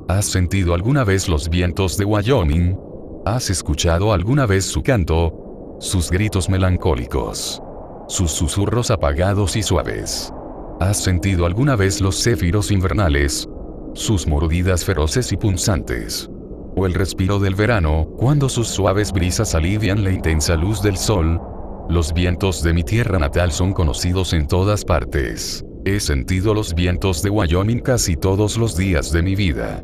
¿Has sentido alguna vez los vientos de Wyoming? ¿Has escuchado alguna vez su canto? Sus gritos melancólicos. Sus susurros apagados y suaves. ¿Has sentido alguna vez los céfiros invernales? Sus mordidas feroces y punzantes. O el respiro del verano, cuando sus suaves brisas alivian la intensa luz del sol. Los vientos de mi tierra natal son conocidos en todas partes. He sentido los vientos de Wyoming casi todos los días de mi vida.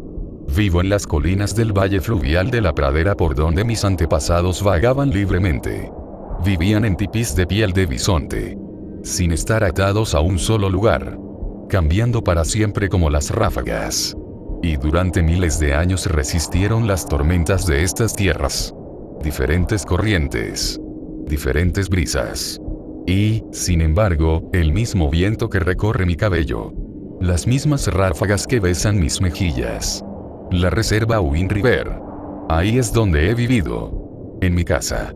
Vivo en las colinas del valle fluvial de la pradera por donde mis antepasados vagaban libremente. Vivían en tipis de piel de bisonte, sin estar atados a un solo lugar, cambiando para siempre como las ráfagas. Y durante miles de años resistieron las tormentas de estas tierras. Diferentes corrientes, diferentes brisas. Y, sin embargo, el mismo viento que recorre mi cabello. Las mismas ráfagas que besan mis mejillas. La reserva Wind River. Ahí es donde he vivido. En mi casa.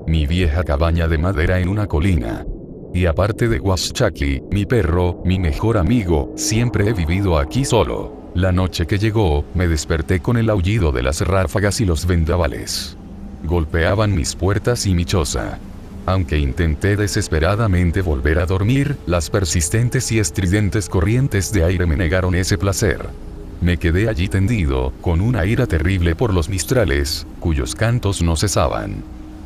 Mi vieja cabaña de madera en una colina. Y aparte de Washakie, mi perro, mi mejor amigo, siempre he vivido aquí solo. La noche que llegó, me desperté con el aullido de las ráfagas y los vendavales. Golpeaban mis puertas y mi choza. Aunque intenté desesperadamente volver a dormir, las persistentes y estridentes corrientes de aire me negaron ese placer. Me quedé allí tendido, con una ira terrible por los mistrales, cuyos cantos no cesaban.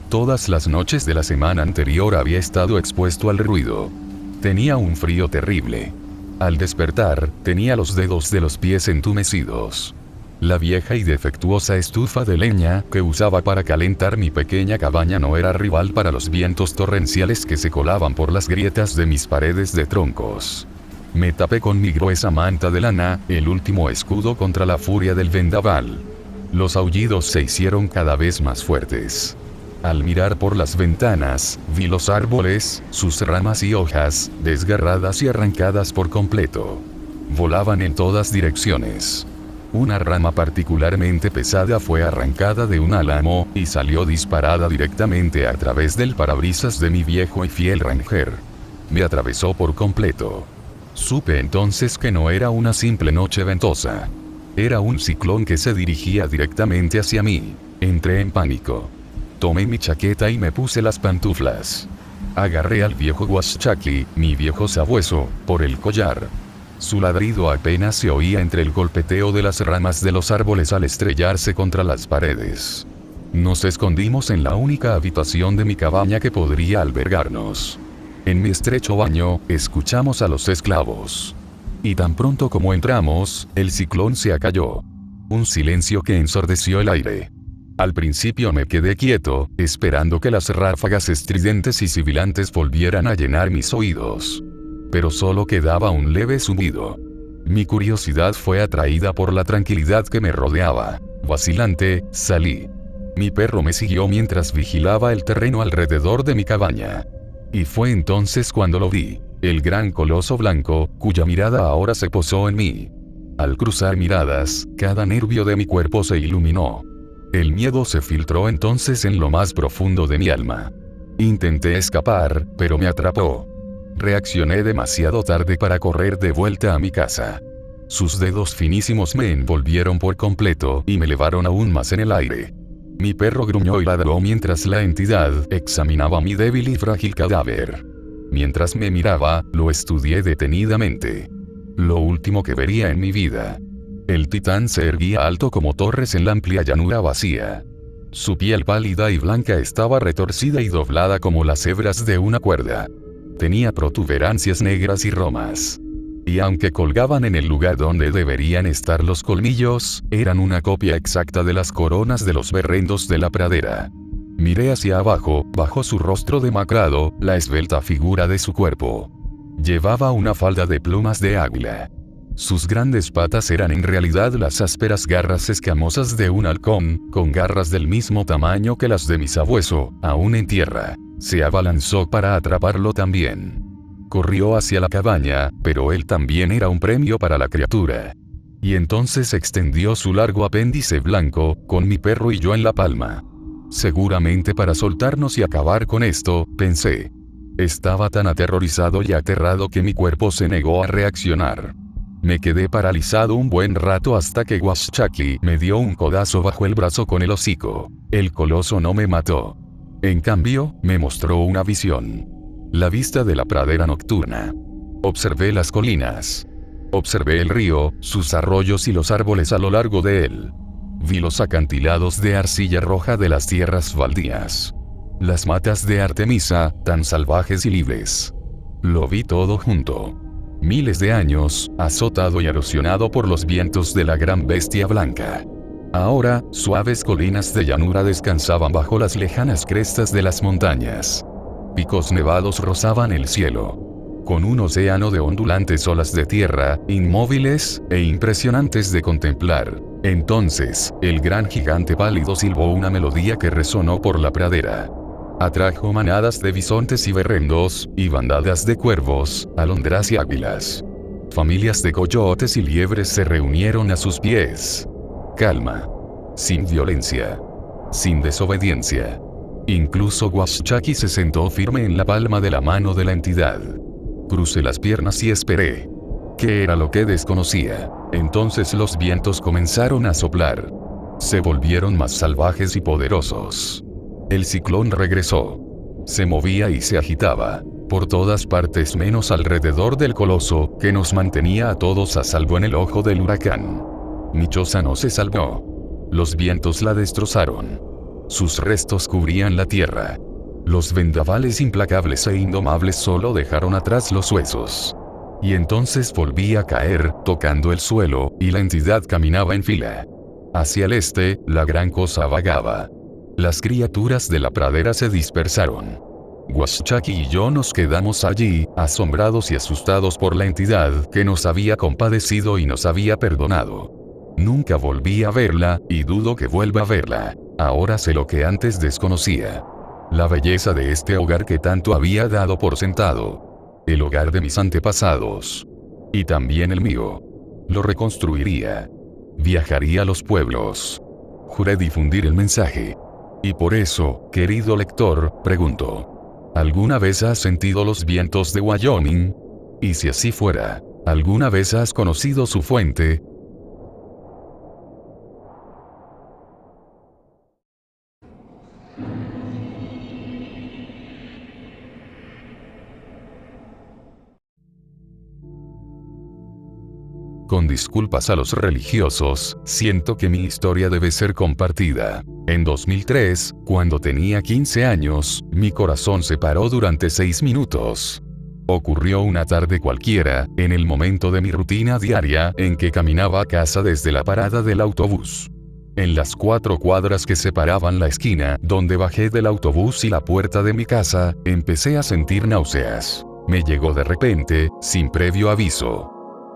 Todas las noches de la semana anterior había estado expuesto al ruido. Tenía un frío terrible. Al despertar, tenía los dedos de los pies entumecidos. La vieja y defectuosa estufa de leña que usaba para calentar mi pequeña cabaña no era rival para los vientos torrenciales que se colaban por las grietas de mis paredes de troncos. Me tapé con mi gruesa manta de lana, el último escudo contra la furia del vendaval. Los aullidos se hicieron cada vez más fuertes. Al mirar por las ventanas, vi los árboles, sus ramas y hojas, desgarradas y arrancadas por completo. Volaban en todas direcciones. Una rama particularmente pesada fue arrancada de un álamo, y salió disparada directamente a través del parabrisas de mi viejo y fiel Ranger. Me atravesó por completo. Supe entonces que no era una simple noche ventosa. Era un ciclón que se dirigía directamente hacia mí. Entré en pánico. Tomé mi chaqueta y me puse las pantuflas. Agarré al viejo Washakie, mi viejo sabueso, por el collar. Su ladrido apenas se oía entre el golpeteo de las ramas de los árboles al estrellarse contra las paredes. Nos escondimos en la única habitación de mi cabaña que podría albergarnos. En mi estrecho baño, escuchamos a los esclavos. Y tan pronto como entramos, el ciclón se acalló. Un silencio que ensordeció el aire. Al principio me quedé quieto, esperando que las ráfagas estridentes y sibilantes volvieran a llenar mis oídos. Pero solo quedaba un leve zumbido. Mi curiosidad fue atraída por la tranquilidad que me rodeaba. Vacilante, salí. Mi perro me siguió mientras vigilaba el terreno alrededor de mi cabaña. Y fue entonces cuando lo vi, el gran coloso blanco, cuya mirada ahora se posó en mí. Al cruzar miradas, cada nervio de mi cuerpo se iluminó. El miedo se filtró entonces en lo más profundo de mi alma. Intenté escapar, pero me atrapó. Reaccioné demasiado tarde para correr de vuelta a mi casa. Sus dedos finísimos me envolvieron por completo y me elevaron aún más en el aire. Mi perro gruñó y ladró mientras la entidad examinaba mi débil y frágil cadáver. Mientras me miraba, lo estudié detenidamente. Lo último que vería en mi vida. El titán se erguía alto como torres en la amplia llanura vacía. Su piel pálida y blanca estaba retorcida y doblada como las hebras de una cuerda. Tenía protuberancias negras y romas. Y aunque colgaban en el lugar donde deberían estar los colmillos, eran una copia exacta de las coronas de los berrendos de la pradera. Miré hacia abajo, bajo su rostro demacrado, la esbelta figura de su cuerpo. Llevaba una falda de plumas de águila. Sus grandes patas eran en realidad las ásperas garras escamosas de un halcón, con garras del mismo tamaño que las de mi sabueso, aún en tierra. Se abalanzó para atraparlo también. Corrió hacia la cabaña, pero él también era un premio para la criatura. Y entonces extendió su largo apéndice blanco, con mi perro y yo en la palma. Seguramente para soltarnos y acabar con esto, pensé. Estaba tan aterrorizado y aterrado que mi cuerpo se negó a reaccionar. Me quedé paralizado un buen rato hasta que Washchaki me dio un codazo bajo el brazo con el hocico. El coloso no me mató. En cambio, me mostró una visión. La vista de la pradera nocturna. Observé las colinas. Observé el río, sus arroyos y los árboles a lo largo de él. Vi los acantilados de arcilla roja de las tierras baldías. Las matas de Artemisa, tan salvajes y libres. Lo vi todo junto. Miles de años, azotado y erosionado por los vientos de la gran bestia blanca. Ahora, suaves colinas de llanura descansaban bajo las lejanas crestas de las montañas. Picos nevados rozaban el cielo. Con un océano de ondulantes olas de tierra, inmóviles e impresionantes de contemplar. Entonces, el gran gigante pálido silbó una melodía que resonó por la pradera. Atrajo manadas de bisontes y berrendos, y bandadas de cuervos, alondras y águilas. Familias de coyotes y liebres se reunieron a sus pies. Calma. Sin violencia. Sin desobediencia. Incluso Washchaki se sentó firme en la palma de la mano de la entidad. Crucé las piernas y esperé. ¿Qué era lo que desconocía? Entonces los vientos comenzaron a soplar. Se volvieron más salvajes y poderosos. El ciclón regresó. Se movía y se agitaba, por todas partes menos alrededor del coloso, que nos mantenía a todos a salvo en el ojo del huracán. Mi choza no se salvó. Los vientos la destrozaron. Sus restos cubrían la tierra. Los vendavales implacables e indomables solo dejaron atrás los huesos. Y entonces volví a caer, tocando el suelo, y la entidad caminaba en fila. Hacia el este, la gran cosa vagaba. Las criaturas de la pradera se dispersaron. Washchaki y yo nos quedamos allí, asombrados y asustados por la entidad que nos había compadecido y nos había perdonado. Nunca volví a verla, y dudo que vuelva a verla. Ahora sé lo que antes desconocía. La belleza de este hogar que tanto había dado por sentado. El hogar de mis antepasados. Y también el mío. Lo reconstruiría. Viajaría a los pueblos. Juré difundir el mensaje. Y por eso, querido lector, pregunto. ¿Alguna vez has sentido los vientos de Wyoming? Y si así fuera, ¿alguna vez has conocido su fuente? Con disculpas a los religiosos, siento que mi historia debe ser compartida. En 2003, cuando tenía 15 años, mi corazón se paró durante 6 minutos. Ocurrió una tarde cualquiera, en el momento de mi rutina diaria, en que caminaba a casa desde la parada del autobús. En las 4 cuadras que separaban la esquina, donde bajé del autobús y la puerta de mi casa, empecé a sentir náuseas. Me llegó de repente, sin previo aviso.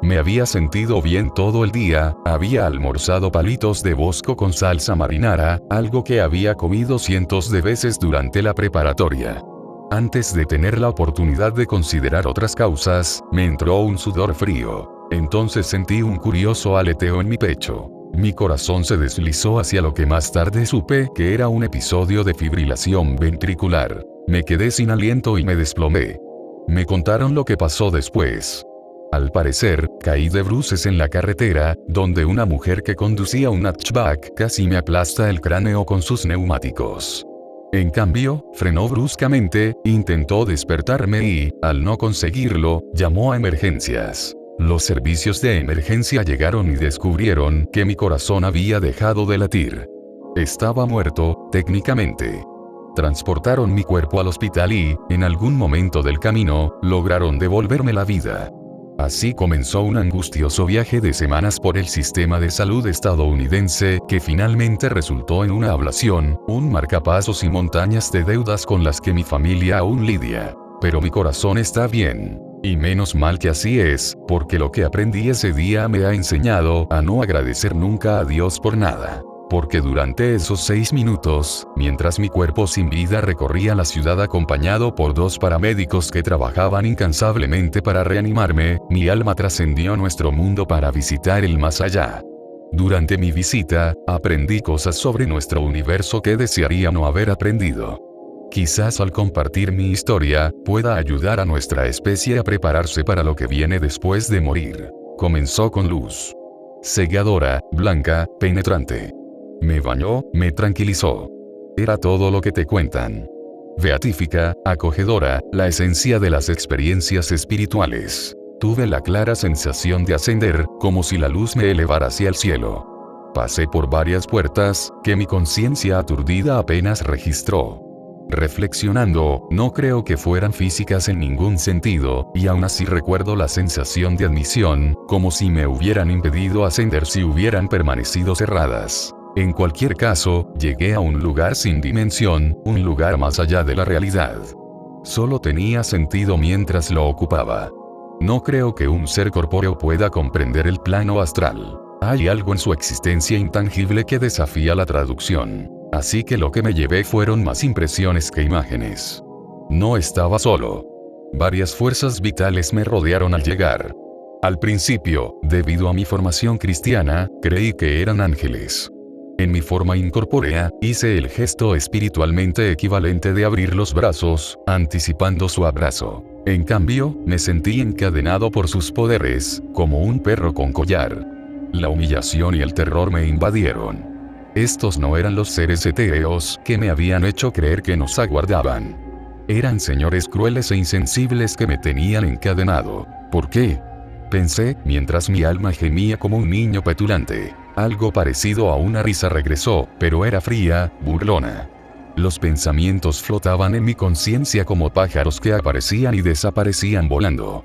Me había sentido bien todo el día, había almorzado palitos de bosco con salsa marinara, algo que había comido cientos de veces durante la preparatoria. Antes de tener la oportunidad de considerar otras causas, me entró un sudor frío. Entonces sentí un curioso aleteo en mi pecho. Mi corazón se deslizó hacia lo que más tarde supe que era un episodio de fibrilación ventricular. Me quedé sin aliento y me desplomé. Me contaron lo que pasó después. Al parecer, caí de bruces en la carretera, donde una mujer que conducía un hatchback casi me aplasta el cráneo con sus neumáticos. En cambio, frenó bruscamente, intentó despertarme y, al no conseguirlo, llamó a emergencias. Los servicios de emergencia llegaron y descubrieron que mi corazón había dejado de latir. Estaba muerto, técnicamente. Transportaron mi cuerpo al hospital y, en algún momento del camino, lograron devolverme la vida. Así comenzó un angustioso viaje de semanas por el sistema de salud estadounidense, que finalmente resultó en una ablación, un marcapasos y montañas de deudas con las que mi familia aún lidia. Pero mi corazón está bien. Y menos mal que así es, porque lo que aprendí ese día me ha enseñado a no agradecer nunca a Dios por nada. Porque durante esos 6 minutos, mientras mi cuerpo sin vida recorría la ciudad acompañado por 2 paramédicos que trabajaban incansablemente para reanimarme, mi alma trascendió nuestro mundo para visitar el más allá. Durante mi visita, aprendí cosas sobre nuestro universo que desearía no haber aprendido. Quizás al compartir mi historia, pueda ayudar a nuestra especie a prepararse para lo que viene después de morir. Comenzó con luz cegadora, blanca, penetrante. Me bañó, me tranquilizó. Era todo lo que te cuentan. Beatífica, acogedora, la esencia de las experiencias espirituales. Tuve la clara sensación de ascender, como si la luz me elevara hacia el cielo. Pasé por varias puertas, que mi conciencia aturdida apenas registró. Reflexionando, no creo que fueran físicas en ningún sentido, y aún así recuerdo la sensación de admisión, como si me hubieran impedido ascender si hubieran permanecido cerradas. En cualquier caso, llegué a un lugar sin dimensión, un lugar más allá de la realidad. Solo tenía sentido mientras lo ocupaba. No creo que un ser corpóreo pueda comprender el plano astral. Hay algo en su existencia intangible que desafía la traducción. Así que lo que me llevé fueron más impresiones que imágenes. No estaba solo. Varias fuerzas vitales me rodearon al llegar. Al principio, debido a mi formación cristiana, creí que eran ángeles. En mi forma incorpórea, hice el gesto espiritualmente equivalente de abrir los brazos, anticipando su abrazo. En cambio, me sentí encadenado por sus poderes, como un perro con collar. La humillación y el terror me invadieron. Estos no eran los seres etéreos que me habían hecho creer que nos aguardaban. Eran señores crueles e insensibles que me tenían encadenado. ¿Por qué? Pensé, mientras mi alma gemía como un niño petulante. Algo parecido a una risa regresó, pero era fría, burlona. Los pensamientos flotaban en mi conciencia como pájaros que aparecían y desaparecían volando.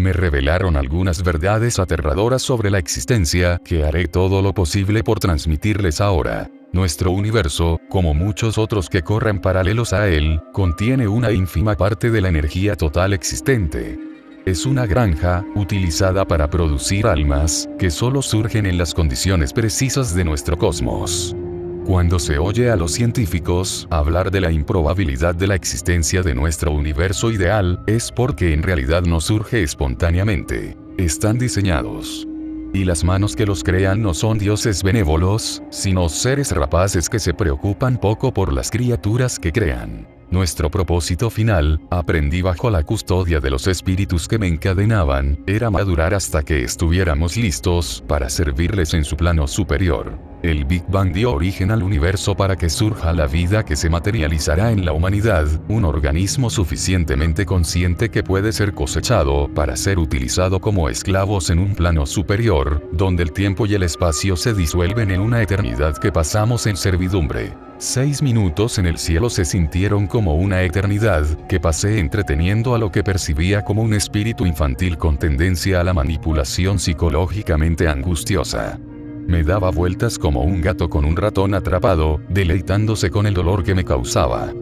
Me revelaron algunas verdades aterradoras sobre la existencia, que haré todo lo posible por transmitirles ahora. Nuestro universo, como muchos otros que corren paralelos a él, contiene una ínfima parte de la energía total existente. Es una granja, utilizada para producir almas, que solo surgen en las condiciones precisas de nuestro cosmos. Cuando se oye a los científicos hablar de la improbabilidad de la existencia de nuestro universo ideal, es porque en realidad no surge espontáneamente. Están diseñados. Y las manos que los crean no son dioses benévolos, sino seres rapaces que se preocupan poco por las criaturas que crean. Nuestro propósito final, aprendí bajo la custodia de los espíritus que me encadenaban, era madurar hasta que estuviéramos listos para servirles en su plano superior. El Big Bang dio origen al universo para que surja la vida que se materializará en la humanidad, un organismo suficientemente consciente que puede ser cosechado para ser utilizado como esclavos en un plano superior, donde el tiempo y el espacio se disuelven en una eternidad que pasamos en servidumbre. 6 minutos en el cielo se sintieron como una eternidad, que pasé entreteniendo a lo que percibía como un espíritu infantil con tendencia a la manipulación psicológicamente angustiosa. Me daba vueltas como un gato con un ratón atrapado, deleitándose con el dolor que me causaba.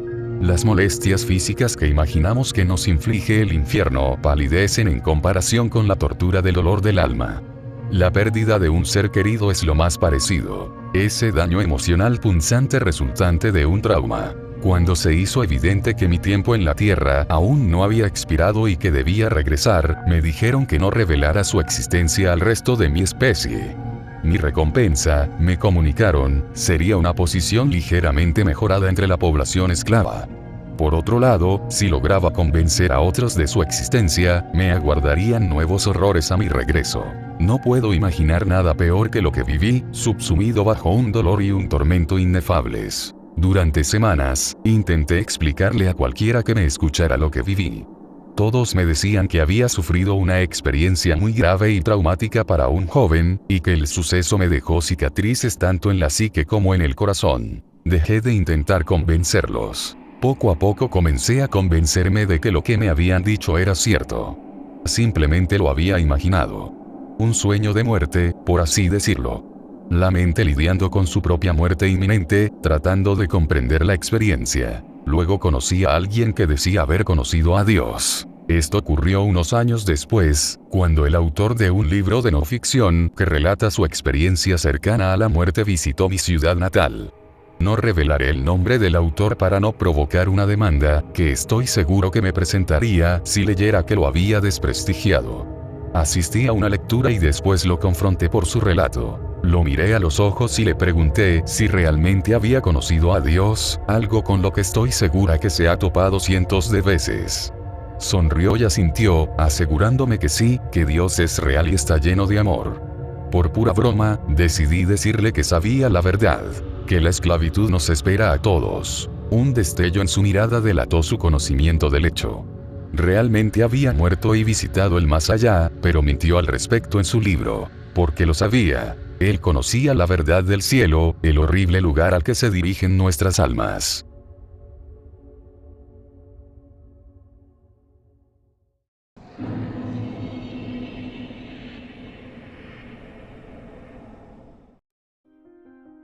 Las molestias físicas que imaginamos que nos inflige el infierno palidecen en comparación con la tortura del dolor del alma. La pérdida de un ser querido es lo más parecido. Ese daño emocional punzante resultante de un trauma. Cuando se hizo evidente que mi tiempo en la Tierra aún no había expirado y que debía regresar, me dijeron que no revelara su existencia al resto de mi especie. Mi recompensa, me comunicaron, sería una posición ligeramente mejorada entre la población esclava. Por otro lado, si lograba convencer a otros de su existencia, me aguardarían nuevos horrores a mi regreso. No puedo imaginar nada peor que lo que viví, subsumido bajo un dolor y un tormento inefables. Durante semanas, intenté explicarle a cualquiera que me escuchara lo que viví. Todos me decían que había sufrido una experiencia muy grave y traumática para un joven, y que el suceso me dejó cicatrices tanto en la psique como en el corazón. Dejé de intentar convencerlos. Poco a poco comencé a convencerme de que lo que me habían dicho era cierto. Simplemente lo había imaginado. Un sueño de muerte, por así decirlo. La mente lidiando con su propia muerte inminente, tratando de comprender la experiencia. Luego conocí a alguien que decía haber conocido a Dios. Esto ocurrió unos años después, cuando el autor de un libro de no ficción que relata su experiencia cercana a la muerte visitó mi ciudad natal. No revelaré el nombre del autor para no provocar una demanda, que estoy seguro que me presentaría si leyera que lo había desprestigiado. Asistí a una lectura y después lo confronté por su relato. Lo miré a los ojos y le pregunté si realmente había conocido a Dios, algo con lo que estoy segura que se ha topado cientos de veces. Sonrió y asintió, asegurándome que sí, que Dios es real y está lleno de amor. Por pura broma, decidí decirle que sabía la verdad, que la esclavitud nos espera a todos. Un destello en su mirada delató su conocimiento del hecho. Realmente había muerto y visitado el más allá, pero mintió al respecto en su libro, porque lo sabía. Él conocía la verdad del cielo, el horrible lugar al que se dirigen nuestras almas.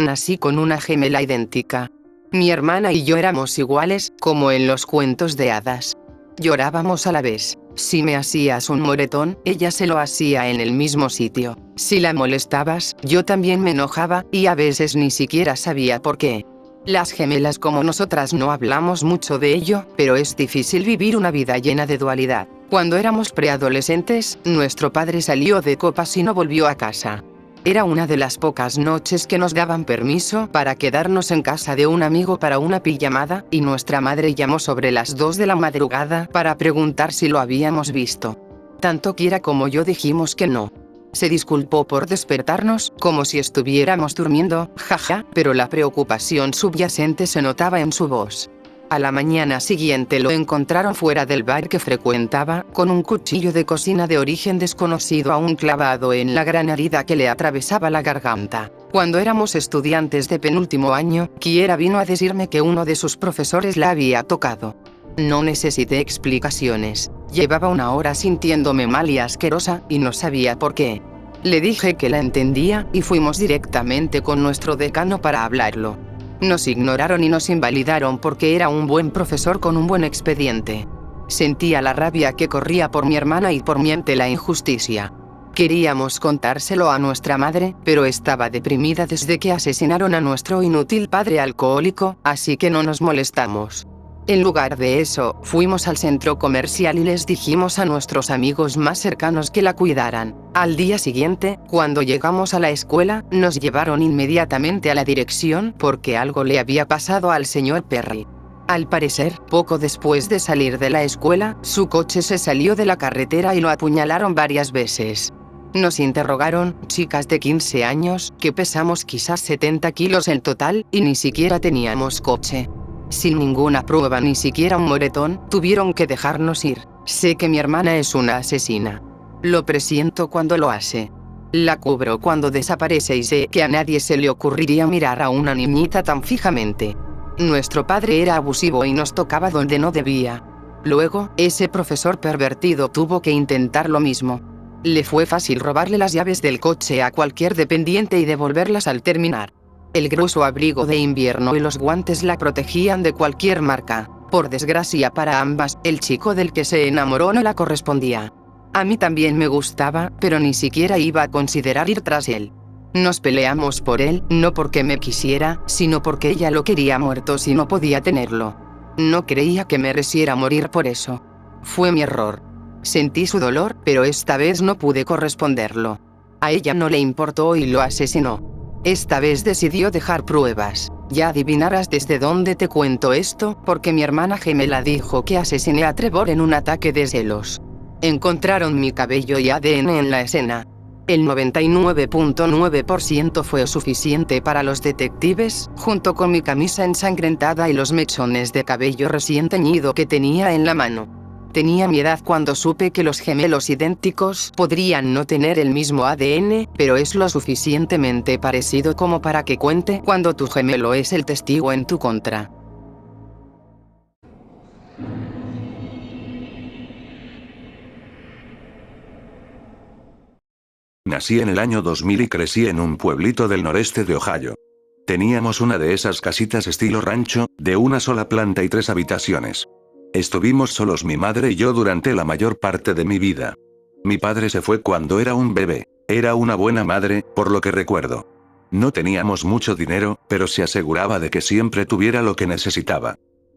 Nací con una gemela idéntica. Mi hermana y yo éramos iguales, como en los cuentos de hadas. Llorábamos a la vez. Si me hacías un moretón, ella se lo hacía en el mismo sitio. Si la molestabas, yo también me enojaba, y a veces ni siquiera sabía por qué. Las gemelas como nosotras no hablamos mucho de ello, pero es difícil vivir una vida llena de dualidad. Cuando éramos preadolescentes, nuestro padre salió de copas y no volvió a casa. Era una de las pocas noches que nos daban permiso para quedarnos en casa de un amigo para una pijamada, y nuestra madre llamó sobre las 2 de la madrugada para preguntar si lo habíamos visto. Tanto Kira como yo dijimos que no. Se disculpó por despertarnos, como si estuviéramos durmiendo, jaja, pero la preocupación subyacente se notaba en su voz. A la mañana siguiente lo encontraron fuera del bar que frecuentaba, con un cuchillo de cocina de origen desconocido aún clavado en la gran herida que le atravesaba la garganta. Cuando éramos estudiantes de penúltimo año, Kiera vino a decirme que uno de sus profesores la había tocado. No necesité explicaciones. Llevaba una hora sintiéndome mal y asquerosa, y no sabía por qué. Le dije que la entendía, y fuimos directamente con nuestro decano para hablarlo. Nos ignoraron y nos invalidaron porque era un buen profesor con un buen expediente. Sentía la rabia que corría por mi hermana y por mí ante la injusticia. Queríamos contárselo a nuestra madre, pero estaba deprimida desde que asesinaron a nuestro inútil padre alcohólico, así que no nos molestamos. En lugar de eso, fuimos al centro comercial y les dijimos a nuestros amigos más cercanos que la cuidaran. Al día siguiente, cuando llegamos a la escuela, nos llevaron inmediatamente a la dirección porque algo le había pasado al señor Perry. Al parecer, poco después de salir de la escuela, su coche se salió de la carretera y lo apuñalaron varias veces. Nos interrogaron, chicas de 15 años, que pesamos quizás 70 kilos en total, y ni siquiera teníamos coche. Sin ninguna prueba, ni siquiera un moretón, tuvieron que dejarnos ir. Sé que mi hermana es una asesina. Lo presiento cuando lo hace. La cubro cuando desaparece y sé que a nadie se le ocurriría mirar a una niñita tan fijamente. Nuestro padre era abusivo y nos tocaba donde no debía. Luego, ese profesor pervertido tuvo que intentar lo mismo. Le fue fácil robarle las llaves del coche a cualquier dependiente y devolverlas al terminar. El grueso abrigo de invierno y los guantes la protegían de cualquier marca. Por desgracia para ambas, el chico del que se enamoró no la correspondía. A mí también me gustaba, pero ni siquiera iba a considerar ir tras él. Nos peleamos por él, no porque me quisiera, sino porque ella lo quería muerto si no podía tenerlo. No creía que mereciera morir por eso. Fue mi error. Sentí su dolor, pero esta vez no pude corresponderlo. A ella no le importó y lo asesinó. Esta vez decidió dejar pruebas. Ya adivinarás desde dónde te cuento esto, porque mi hermana gemela dijo que asesiné a Trevor en un ataque de celos. Encontraron mi cabello y ADN en la escena. El 99.9% fue suficiente para los detectives, junto con mi camisa ensangrentada y los mechones de cabello recién teñido que tenía en la mano. Tenía mi edad cuando supe que los gemelos idénticos podrían no tener el mismo ADN, pero es lo suficientemente parecido como para que cuente cuando tu gemelo es el testigo en tu contra. Nací en el año 2000 y crecí en un pueblito del noreste de Ohio. Teníamos una de esas casitas estilo rancho, de una sola planta y 3 habitaciones. Estuvimos solos mi madre y yo durante la mayor parte de mi vida. Mi padre se fue cuando era un bebé. Era una buena madre, por lo que recuerdo. No teníamos mucho dinero, pero se aseguraba de que siempre tuviera lo que necesitaba.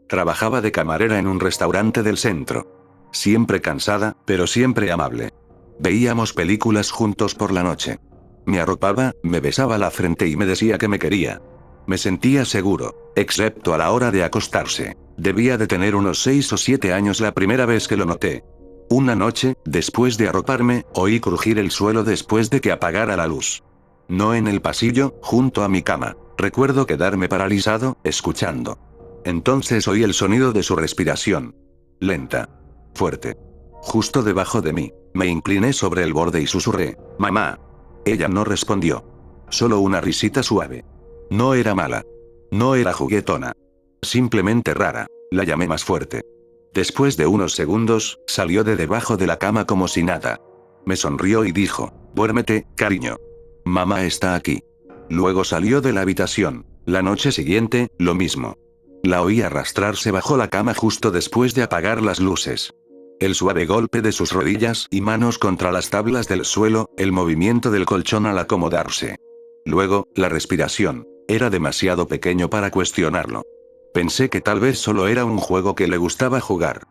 Trabajaba de camarera en un restaurante del centro. Siempre cansada, pero siempre amable. Veíamos películas juntos por la noche. Me arropaba, me besaba la frente y me decía que me quería. Me sentía seguro, excepto a la hora de acostarse. Debía de tener unos 6 o 7 años la primera vez que lo noté. Una noche, después de arroparme, oí crujir el suelo después de que apagara la luz. No en el pasillo, junto a mi cama. Recuerdo quedarme paralizado, escuchando. Entonces oí el sonido de su respiración. Lenta. Fuerte. Justo debajo de mí. Me incliné sobre el borde y susurré: «Mamá». Ella no respondió. Solo una risita suave. No era mala. No era juguetona. Simplemente rara. La llamé más fuerte. Después de unos segundos, salió de debajo de la cama como si nada. Me sonrió y dijo: «Duérmete, cariño. Mamá está aquí». Luego salió de la habitación. La noche siguiente, lo mismo. La oí arrastrarse bajo la cama justo después de apagar las luces. El suave golpe de sus rodillas y manos contra las tablas del suelo, el movimiento del colchón al acomodarse. Luego, la respiración. Era demasiado pequeño para cuestionarlo. Pensé que tal vez solo era un juego que le gustaba jugar.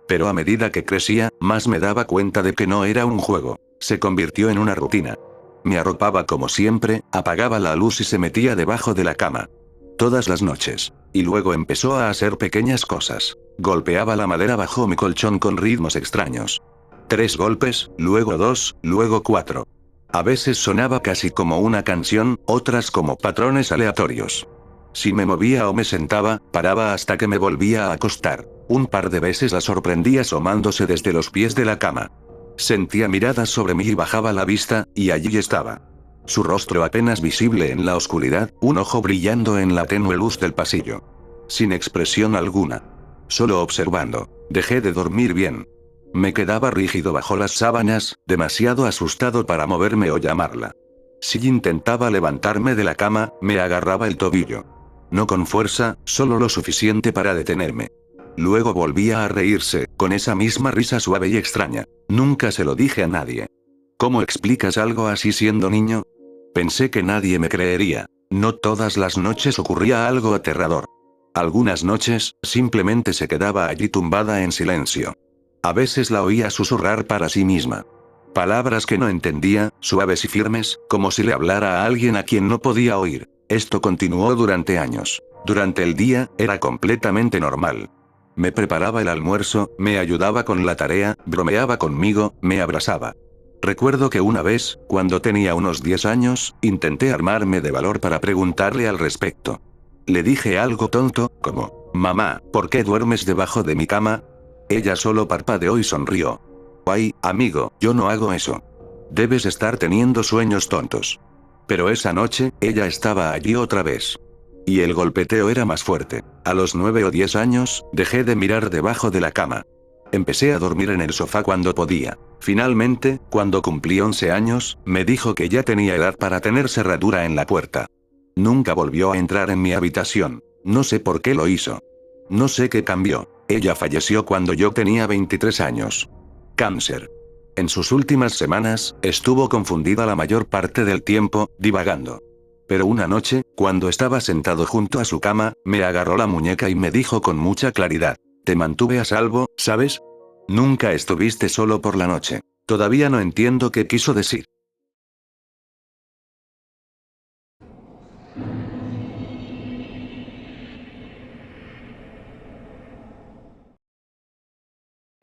Pero a medida que crecía, más me daba cuenta de que no era un juego. Se convirtió en una rutina. Me arropaba como siempre, apagaba la luz y se metía debajo de la cama. Todas las noches. Y luego empezó a hacer pequeñas cosas. Golpeaba la madera bajo mi colchón con ritmos extraños. 3 golpes, luego 2, luego 4. A veces sonaba casi como una canción, otras como patrones aleatorios. Si me movía o me sentaba, paraba hasta que me volvía a acostar. Un par de veces la sorprendí asomándose desde los pies de la cama. Sentía miradas sobre mí y bajaba la vista, y allí estaba. Su rostro apenas visible en la oscuridad, un ojo brillando en la tenue luz del pasillo. Sin expresión alguna. Solo observando. Dejé de dormir bien. Me quedaba rígido bajo las sábanas, demasiado asustado para moverme o llamarla. Si intentaba levantarme de la cama, me agarraba el tobillo. No con fuerza, solo lo suficiente para detenerme. Luego volvía a reírse, con esa misma risa suave y extraña. Nunca se lo dije a nadie. ¿Cómo explicas algo así siendo niño? Pensé que nadie me creería. No todas las noches ocurría algo aterrador. Algunas noches, simplemente se quedaba allí tumbada en silencio. A veces la oía susurrar para sí misma. Palabras que no entendía, suaves y firmes, como si le hablara a alguien a quien no podía oír. Esto continuó durante años. Durante el día, era completamente normal. Me preparaba el almuerzo, me ayudaba con la tarea, bromeaba conmigo, me abrazaba. Recuerdo que una vez, cuando tenía unos 10 años, intenté armarme de valor para preguntarle al respecto. Le dije algo tonto, como: «Mamá, ¿por qué duermes debajo de mi cama?». Ella solo parpadeó y sonrió. «Ay, amigo, yo no hago eso. Debes estar teniendo sueños tontos». Pero esa noche, ella estaba allí otra vez. Y el golpeteo era más fuerte. A los 9 o 10 años, dejé de mirar debajo de la cama. Empecé a dormir en el sofá cuando podía. Finalmente, cuando cumplí 11 años, me dijo que ya tenía edad para tener cerradura en la puerta. Nunca volvió a entrar en mi habitación. No sé por qué lo hizo. No sé qué cambió. Ella falleció cuando yo tenía 23 años. Cáncer. En sus últimas semanas, estuvo confundida la mayor parte del tiempo, divagando. Pero una noche, cuando estaba sentado junto a su cama, me agarró la muñeca y me dijo con mucha claridad: «Te mantuve a salvo, ¿sabes? Nunca estuviste solo por la noche». Todavía no entiendo qué quiso decir.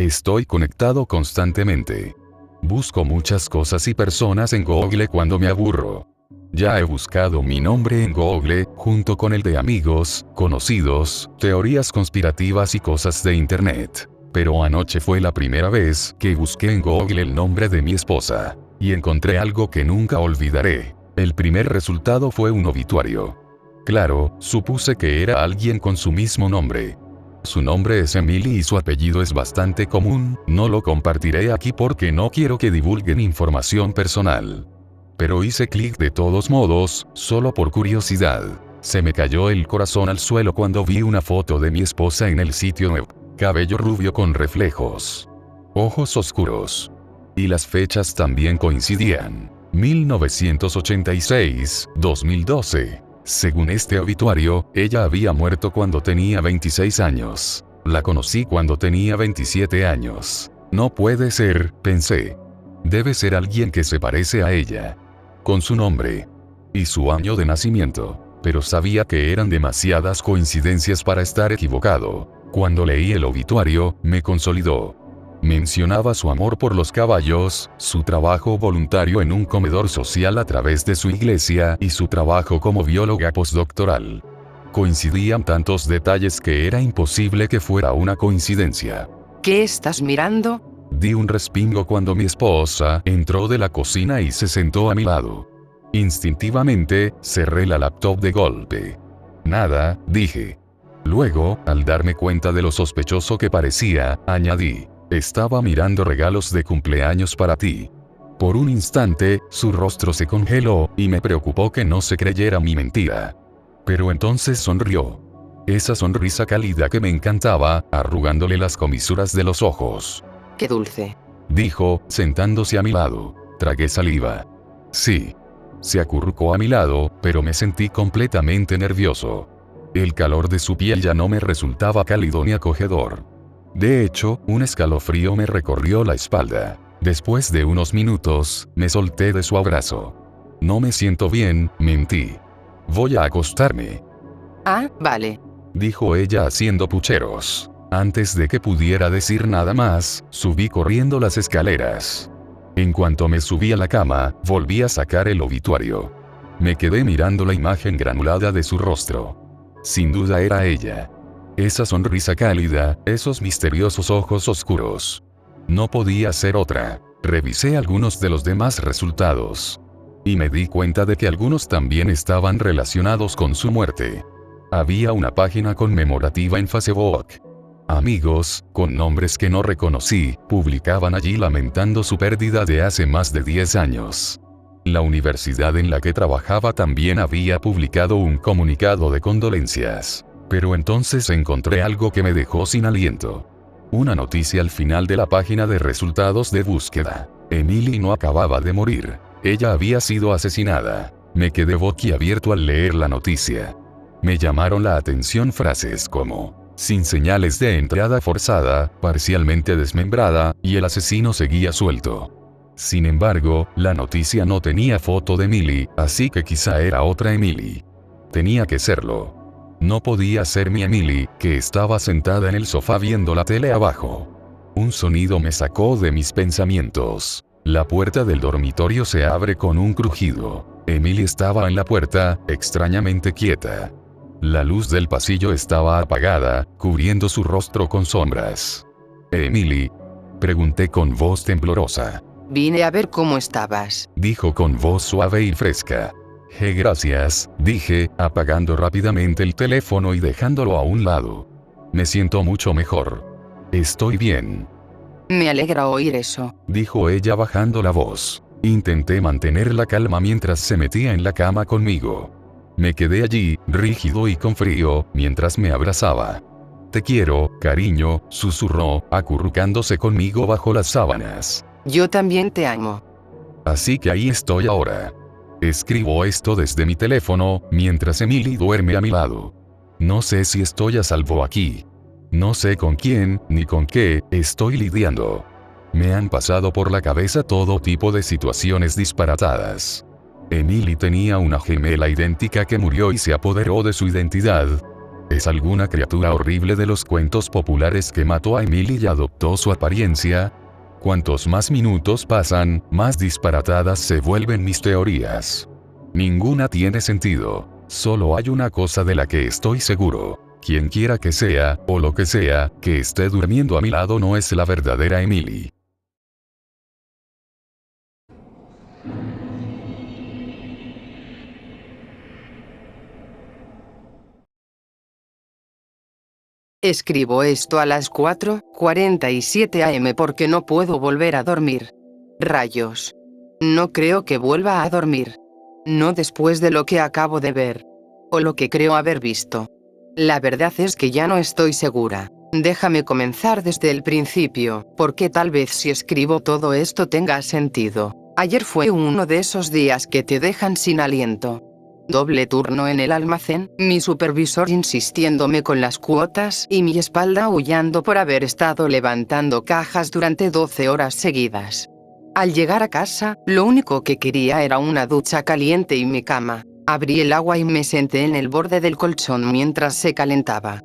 Estoy conectado constantemente. Busco muchas cosas y personas en Google cuando me aburro. Ya he buscado mi nombre en Google, junto con el de amigos, conocidos, teorías conspirativas y cosas de internet. Pero anoche fue la primera vez que busqué en Google el nombre de mi esposa. Y encontré algo que nunca olvidaré. El primer resultado fue un obituario. Claro, supuse que era alguien con su mismo nombre. Su nombre es Emily y su apellido es bastante común, no lo compartiré aquí porque no quiero que divulguen información personal. Pero hice clic de todos modos, solo por curiosidad. Se me cayó el corazón al suelo cuando vi una foto de mi esposa en el sitio web. Cabello rubio con reflejos. Ojos oscuros. Y las fechas también coincidían. 1986, 2012. Según este obituario, ella había muerto cuando tenía 26 años. La conocí cuando tenía 27 años. No puede ser, pensé. Debe ser alguien que se parece a ella. Con su nombre. Y su año de nacimiento. Pero sabía que eran demasiadas coincidencias para estar equivocado. Cuando leí el obituario, me consolidó. Mencionaba su amor por los caballos, su trabajo voluntario en un comedor social a través de su iglesia y su trabajo como bióloga postdoctoral. Coincidían tantos detalles que era imposible que fuera una coincidencia. ¿Qué estás mirando? Di un respingo cuando mi esposa entró de la cocina y se sentó a mi lado. Instintivamente, cerré la laptop de golpe. Nada, dije. Luego, al darme cuenta de lo sospechoso que parecía, añadí. Estaba mirando regalos de cumpleaños para ti. Por un instante, su rostro se congeló, y me preocupó que no se creyera mi mentira. Pero entonces sonrió. Esa sonrisa cálida que me encantaba, arrugándole las comisuras de los ojos. Qué dulce. Dijo, sentándose a mi lado. Tragué saliva. Sí. Se acurrucó a mi lado, pero me sentí completamente nervioso. El calor de su piel ya no me resultaba cálido ni acogedor. De hecho, un escalofrío me recorrió la espalda. Después de unos minutos, me solté de su abrazo. No me siento bien, mentí. Voy a acostarme. Ah, vale. Dijo ella haciendo pucheros. Antes de que pudiera decir nada más, subí corriendo las escaleras. En cuanto me subí a la cama, volví a sacar el obituario. Me quedé mirando la imagen granulada de su rostro. Sin duda era ella. Esa sonrisa cálida, esos misteriosos ojos oscuros. No podía ser otra. Revisé algunos de los demás resultados. Y me di cuenta de que algunos también estaban relacionados con su muerte. Había una página conmemorativa en Facebook. Amigos, con nombres que no reconocí, publicaban allí lamentando su pérdida de hace más de 10 años. La universidad en la que trabajaba también había publicado un comunicado de condolencias. Pero entonces encontré algo que me dejó sin aliento. Una noticia al final de la página de resultados de búsqueda. Emily no acababa de morir. Ella había sido asesinada. Me quedé boquiabierto al leer la noticia. Me llamaron la atención frases como, sin señales de entrada forzada, parcialmente desmembrada, y el asesino seguía suelto. Sin embargo, la noticia no tenía foto de Emily, así que quizá era otra Emily. Tenía que serlo. No podía ser mi Emily, que estaba sentada en el sofá viendo la tele abajo. Un sonido me sacó de mis pensamientos. La puerta del dormitorio se abre con un crujido. Emily estaba en la puerta, extrañamente quieta. La luz del pasillo estaba apagada, cubriendo su rostro con sombras. «Emily», pregunté con voz temblorosa. Vine a ver cómo estabas. Dijo con voz suave y fresca. Gracias, dije, apagando rápidamente el teléfono y dejándolo a un lado. Me siento mucho mejor. Estoy bien. Me alegra oír eso. Dijo ella bajando la voz. Intenté mantener la calma mientras se metía en la cama conmigo. Me quedé allí, rígido y con frío, mientras me abrazaba. Te quiero, cariño, susurró, acurrucándose conmigo bajo las sábanas. Yo también te amo. Así que ahí estoy ahora. Escribo esto desde mi teléfono, mientras Emily duerme a mi lado. No sé si estoy a salvo aquí. No sé con quién, ni con qué, estoy lidiando. Me han pasado por la cabeza todo tipo de situaciones disparatadas. Emily tenía una gemela idéntica que murió y se apoderó de su identidad. Es alguna criatura horrible de los cuentos populares que mató a Emily y adoptó su apariencia. Cuantos más minutos pasan, más disparatadas se vuelven mis teorías. Ninguna tiene sentido. Solo hay una cosa de la que estoy seguro. Quien quiera que sea, o lo que sea, que esté durmiendo a mi lado no es la verdadera Emily. Escribo esto a las 4:47 am porque no puedo volver a dormir. Rayos. No creo que vuelva a dormir. No después de lo que acabo de ver. O lo que creo haber visto. La verdad es que ya no estoy segura. Déjame comenzar desde el principio, porque tal vez si escribo todo esto tenga sentido. Ayer fue uno de esos días que te dejan sin aliento. Doble turno en el almacén, mi supervisor insistiéndome con las cuotas y mi espalda aullando por haber estado levantando cajas durante 12 horas seguidas. Al llegar a casa, lo único que quería era una ducha caliente y mi cama. Abrí el agua y me senté en el borde del colchón mientras se calentaba.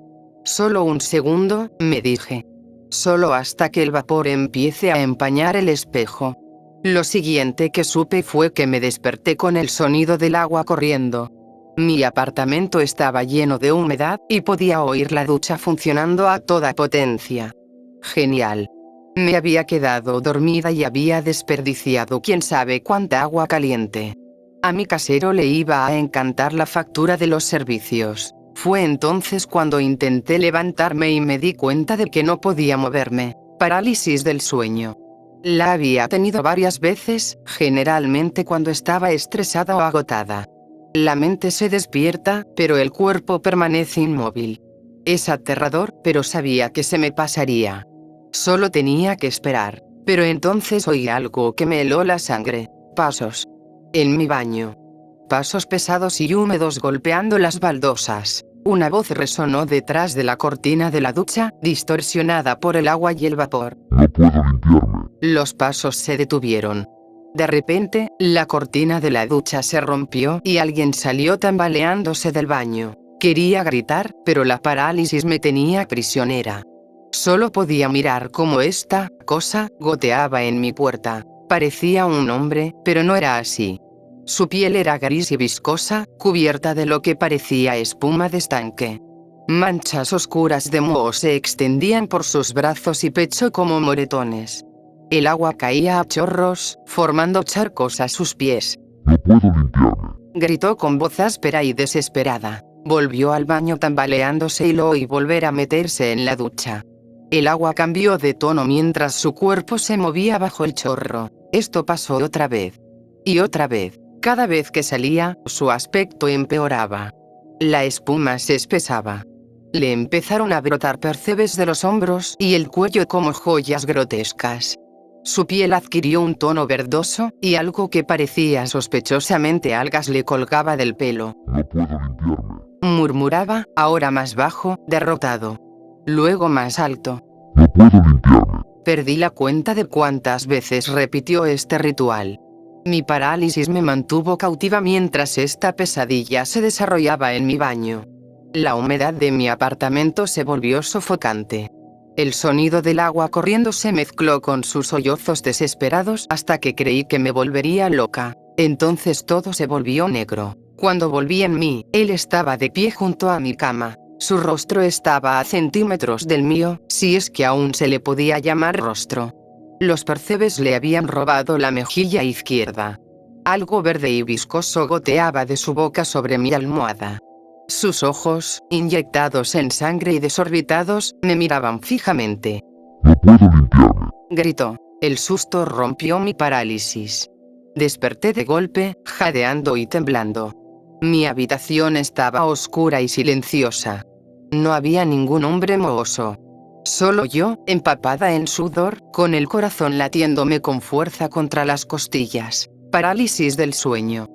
Solo un segundo, me dije. Solo hasta que el vapor empiece a empañar el espejo. Lo siguiente que supe fue que me desperté con el sonido del agua corriendo. Mi apartamento estaba lleno de humedad y podía oír la ducha funcionando a toda potencia. Genial. Me había quedado dormida y había desperdiciado quién sabe cuánta agua caliente. A mi casero le iba a encantar la factura de los servicios. Fue entonces cuando intenté levantarme y me di cuenta de que no podía moverme. Parálisis del sueño. La había tenido varias veces, generalmente cuando estaba estresada o agotada. La mente se despierta, pero el cuerpo permanece inmóvil. Es aterrador, pero sabía que se me pasaría. Solo tenía que esperar. Pero entonces oí algo que me heló la sangre. Pasos. En mi baño. Pasos pesados y húmedos golpeando las baldosas. Una voz resonó detrás de la cortina de la ducha, distorsionada por el agua y el vapor. No puedo limpiarme. Los pasos se detuvieron. De repente, la cortina de la ducha se rompió y alguien salió tambaleándose del baño. Quería gritar, pero la parálisis me tenía prisionera. Solo podía mirar cómo esta cosa goteaba en mi puerta. Parecía un hombre, pero no era así. Su piel era gris y viscosa, cubierta de lo que parecía espuma de estanque. Manchas oscuras de moho se extendían por sus brazos y pecho como moretones. El agua caía a chorros, formando charcos a sus pies. No puedo limpiarme. Gritó con voz áspera y desesperada. Volvió al baño tambaleándose y lo oí volver a meterse en la ducha. El agua cambió de tono mientras su cuerpo se movía bajo el chorro. Esto pasó otra vez. Y otra vez. Cada vez que salía, su aspecto empeoraba. La espuma se espesaba. Le empezaron a brotar percebes de los hombros y el cuello como joyas grotescas. Su piel adquirió un tono verdoso, y algo que parecía sospechosamente algas le colgaba del pelo. No puedo limpiarme. Murmuraba, ahora más bajo, derrotado. Luego más alto. No puedo limpiarme. Perdí la cuenta de cuántas veces repitió este ritual. Mi parálisis me mantuvo cautiva mientras esta pesadilla se desarrollaba en mi baño. La humedad de mi apartamento se volvió sofocante. El sonido del agua corriendo se mezcló con sus sollozos desesperados hasta que creí que me volvería loca. Entonces todo se volvió negro. Cuando volví en mí, él estaba de pie junto a mi cama. Su rostro estaba a centímetros del mío, si es que aún se le podía llamar rostro. Los percebes le habían robado la mejilla izquierda. Algo verde y viscoso goteaba de su boca sobre mi almohada. Sus ojos, inyectados en sangre y desorbitados, me miraban fijamente. No puedo limpiarme. Gritó. El susto rompió mi parálisis. Desperté de golpe, jadeando y temblando. Mi habitación estaba oscura y silenciosa. No había ningún hombre mohoso. Solo yo, empapada en sudor, con el corazón latiéndome con fuerza contra las costillas. Parálisis del sueño.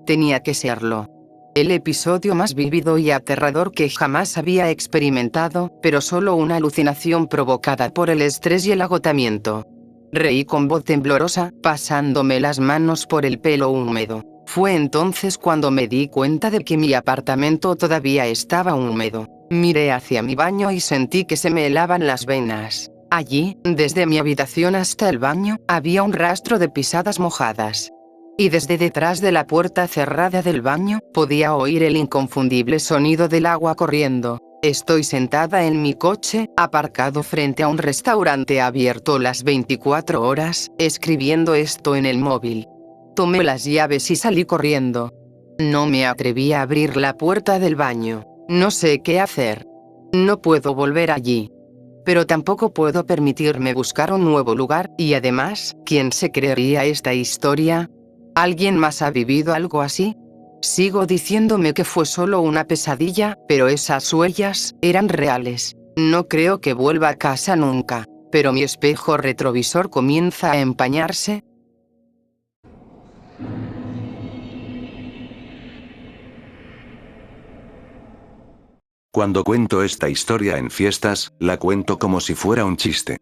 Tenía que serlo. El episodio más vívido y aterrador que jamás había experimentado, pero solo una alucinación provocada por el estrés y el agotamiento. Reí con voz temblorosa, pasándome las manos por el pelo húmedo. Fue entonces cuando me di cuenta de que mi apartamento todavía estaba húmedo. Miré hacia mi baño y sentí que se me helaban las venas. Allí, desde mi habitación hasta el baño, había un rastro de pisadas mojadas. Y desde detrás de la puerta cerrada del baño, podía oír el inconfundible sonido del agua corriendo. Estoy sentada en mi coche, aparcado frente a un restaurante abierto las 24 horas, escribiendo esto en el móvil. Tomé las llaves y salí corriendo. No me atreví a abrir la puerta del baño. No sé qué hacer. No puedo volver allí. Pero tampoco puedo permitirme buscar un nuevo lugar, y además, ¿quién se creería esta historia? ¿Alguien más ha vivido algo así? Sigo diciéndome que fue solo una pesadilla, pero esas huellas eran reales. No creo que vuelva a casa nunca. Pero mi espejo retrovisor comienza a empañarse. Cuando cuento esta historia en fiestas, la cuento como si fuera un chiste.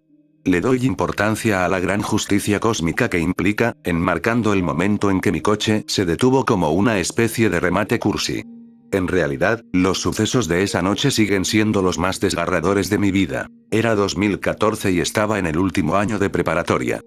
Le doy importancia a la gran justicia cósmica que implica, enmarcando el momento en que mi coche se detuvo como una especie de remate cursi. En realidad, los sucesos de esa noche siguen siendo los más desgarradores de mi vida. Era 2014 y estaba en el último año de preparatoria.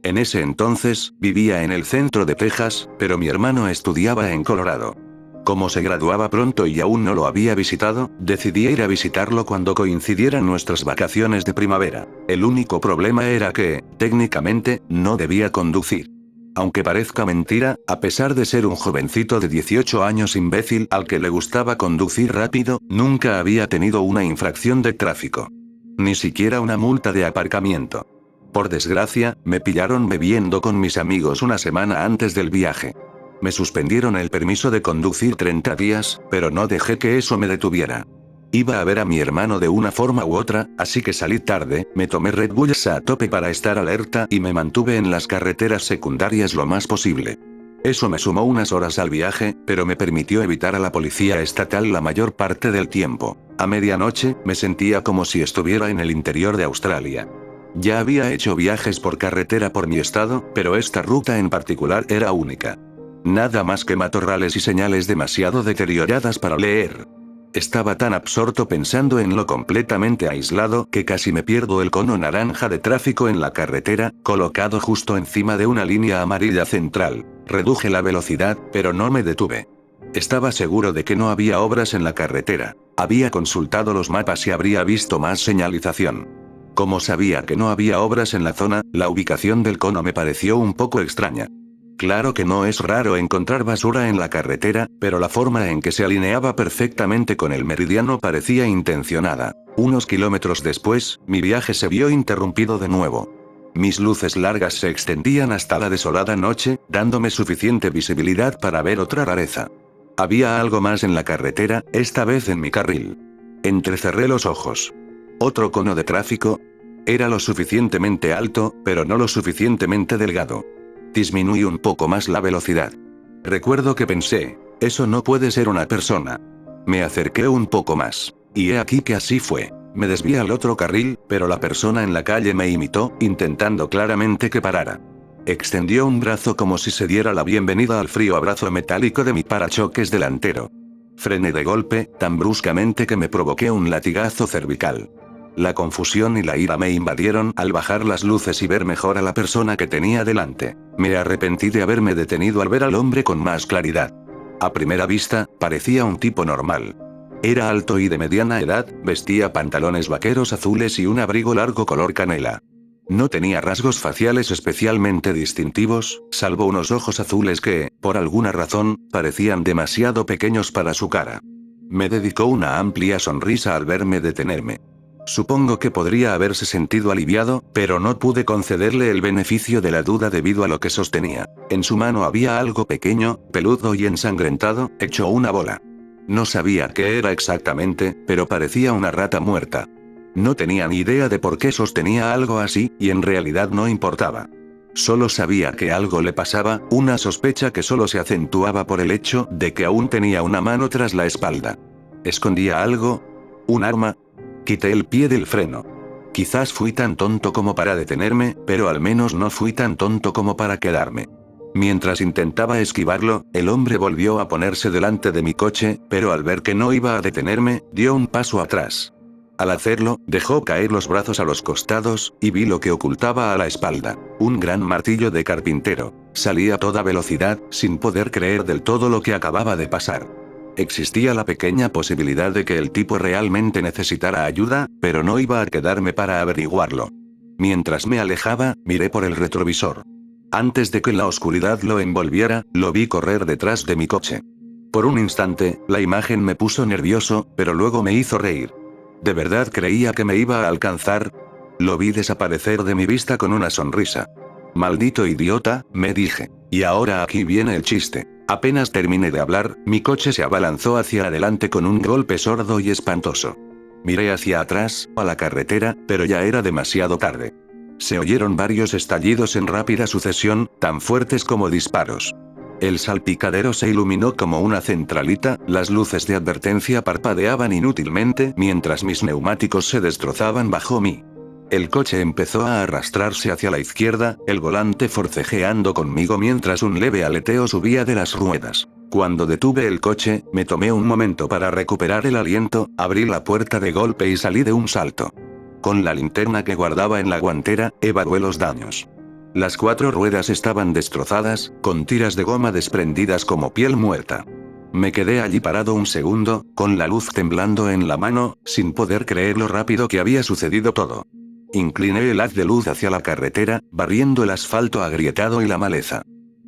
En ese entonces, vivía en el centro de Texas, pero mi hermano estudiaba en Colorado. Como se graduaba pronto y aún no lo había visitado, decidí ir a visitarlo cuando coincidieran nuestras vacaciones de primavera. El único problema era que, técnicamente, no debía conducir. Aunque parezca mentira, a pesar de ser un jovencito de 18 años imbécil al que le gustaba conducir rápido, nunca había tenido una infracción de tráfico. Ni siquiera una multa de aparcamiento. Por desgracia, me pillaron bebiendo con mis amigos una semana antes del viaje. Me suspendieron el permiso de conducir 30 días, pero no dejé que eso me detuviera. Iba a ver a mi hermano de una forma u otra, así que salí tarde, me tomé Red Bulls a tope para estar alerta y me mantuve en las carreteras secundarias lo más posible. Eso me sumó unas horas al viaje, pero me permitió evitar a la policía estatal la mayor parte del tiempo. A medianoche, me sentía como si estuviera en el interior de Australia. Ya había hecho viajes por carretera por mi estado, pero esta ruta en particular era única. Nada más que matorrales y señales demasiado deterioradas para leer. Estaba tan absorto pensando en lo completamente aislado que casi me pierdo el cono naranja de tráfico en la carretera, colocado justo encima de una línea amarilla central. Reduje la velocidad, pero no me detuve. Estaba seguro de que no había obras en la carretera. Había consultado los mapas y habría visto más señalización. Como sabía que no había obras en la zona, la ubicación del cono me pareció un poco extraña. Claro que no es raro encontrar basura en la carretera, pero la forma en que se alineaba perfectamente con el meridiano parecía intencionada. Unos kilómetros después, mi viaje se vio interrumpido de nuevo. Mis luces largas se extendían hasta la desolada noche, dándome suficiente visibilidad para ver otra rareza. Había algo más en la carretera, esta vez en mi carril. Entrecerré los ojos. Otro cono de tráfico. Era lo suficientemente alto, pero no lo suficientemente delgado. Disminuí un poco más la velocidad. Recuerdo que pensé, eso no puede ser una persona. Me acerqué un poco más. Y he aquí que así fue. Me desvié al otro carril, pero la persona en la calle me imitó, intentando claramente que parara. Extendió un brazo como si se diera la bienvenida al frío abrazo metálico de mi parachoques delantero. Frené de golpe, tan bruscamente que me provoqué un latigazo cervical. La confusión y la ira me invadieron al bajar las luces y ver mejor a la persona que tenía delante. Me arrepentí de haberme detenido al ver al hombre con más claridad. A primera vista, parecía un tipo normal. Era alto y de mediana edad, vestía pantalones vaqueros azules y un abrigo largo color canela. No tenía rasgos faciales especialmente distintivos, salvo unos ojos azules que, por alguna razón, parecían demasiado pequeños para su cara. Me dedicó una amplia sonrisa al verme detenerme. Supongo que podría haberse sentido aliviado, pero no pude concederle el beneficio de la duda debido a lo que sostenía. En su mano había algo pequeño, peludo y ensangrentado, hecho una bola. No sabía qué era exactamente, pero parecía una rata muerta. No tenía ni idea de por qué sostenía algo así, y en realidad no importaba. Solo sabía que algo le pasaba, una sospecha que solo se acentuaba por el hecho de que aún tenía una mano tras la espalda. ¿Escondía algo? ¿Un arma? Quité el pie del freno. Quizás fui tan tonto como para detenerme, pero al menos no fui tan tonto como para quedarme. Mientras intentaba esquivarlo, el hombre volvió a ponerse delante de mi coche, pero al ver que no iba a detenerme, dio un paso atrás. Al hacerlo, dejó caer los brazos a los costados, y vi lo que ocultaba a la espalda. Un gran martillo de carpintero. Salí a toda velocidad, sin poder creer del todo lo que acababa de pasar. Existía la pequeña posibilidad de que el tipo realmente necesitara ayuda, pero no iba a quedarme para averiguarlo. Mientras me alejaba, miré por el retrovisor. Antes de que la oscuridad lo envolviera, lo vi correr detrás de mi coche. Por un instante, la imagen me puso nervioso, pero luego me hizo reír. ¿De verdad creía que me iba a alcanzar? Lo vi desaparecer de mi vista con una sonrisa. Maldito idiota, me dije. Y ahora aquí viene el chiste. Apenas terminé de hablar, mi coche se abalanzó hacia adelante con un golpe sordo y espantoso. Miré hacia atrás, a la carretera, pero ya era demasiado tarde. Se oyeron varios estallidos en rápida sucesión, tan fuertes como disparos. El salpicadero se iluminó como una centralita, las luces de advertencia parpadeaban inútilmente mientras mis neumáticos se destrozaban bajo mí. El coche empezó a arrastrarse hacia la izquierda, el volante forcejeando conmigo mientras un leve aleteo subía de las ruedas. Cuando detuve el coche, me tomé un momento para recuperar el aliento, abrí la puerta de golpe y salí de un salto. Con la linterna que guardaba en la guantera, evalué los daños. Las 4 ruedas estaban destrozadas, con tiras de goma desprendidas como piel muerta. Me quedé allí parado un segundo, con la luz temblando en la mano, sin poder creer lo rápido que había sucedido todo. Incliné el haz de luz hacia la carretera, barriendo el asfalto agrietado y la maleza.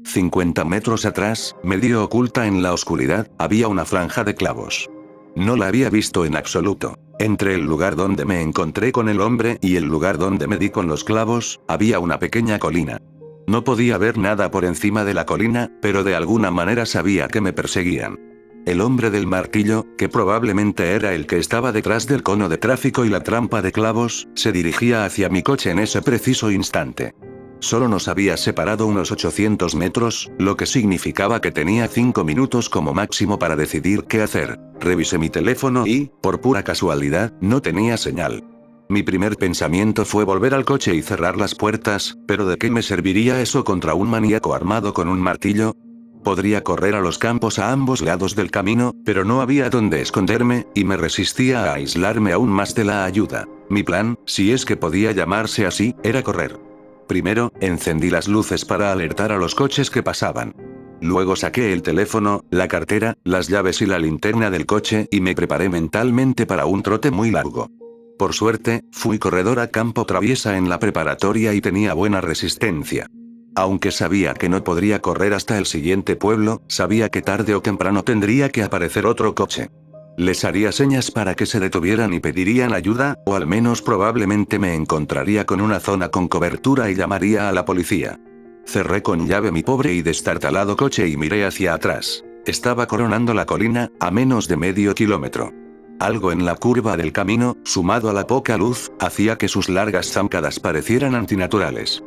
50 metros atrás, medio oculta en la oscuridad, había una franja de clavos. No la había visto en absoluto. Entre el lugar donde me encontré con el hombre y el lugar donde me di con los clavos, había una pequeña colina. No podía ver nada por encima de la colina, pero de alguna manera sabía que me perseguían. El hombre del martillo, que probablemente era el que estaba detrás del cono de tráfico y la trampa de clavos, se dirigía hacia mi coche en ese preciso instante. Solo nos había separado unos 800 metros, lo que significaba que tenía 5 minutos como máximo para decidir qué hacer. Revisé mi teléfono y, por pura casualidad, no tenía señal. Mi primer pensamiento fue volver al coche y cerrar las puertas, pero ¿de qué me serviría eso contra un maníaco armado con un martillo? Podría correr a los campos a ambos lados del camino, pero no había dónde esconderme, y me resistía a aislarme aún más de la ayuda. Mi plan, si es que podía llamarse así, era correr. Primero, encendí las luces para alertar a los coches que pasaban. Luego saqué el teléfono, la cartera, las llaves y la linterna del coche y me preparé mentalmente para un trote muy largo. Por suerte, fui corredor a campo traviesa en la preparatoria y tenía buena resistencia. Aunque sabía que no podría correr hasta el siguiente pueblo, sabía que tarde o temprano tendría que aparecer otro coche. Les haría señas para que se detuvieran y pedirían ayuda, o al menos probablemente me encontraría con una zona con cobertura y llamaría a la policía. Cerré con llave mi pobre y destartalado coche y miré hacia atrás. Estaba coronando la colina, a menos de medio kilómetro. Algo en la curva del camino, sumado a la poca luz, hacía que sus largas zancadas parecieran antinaturales.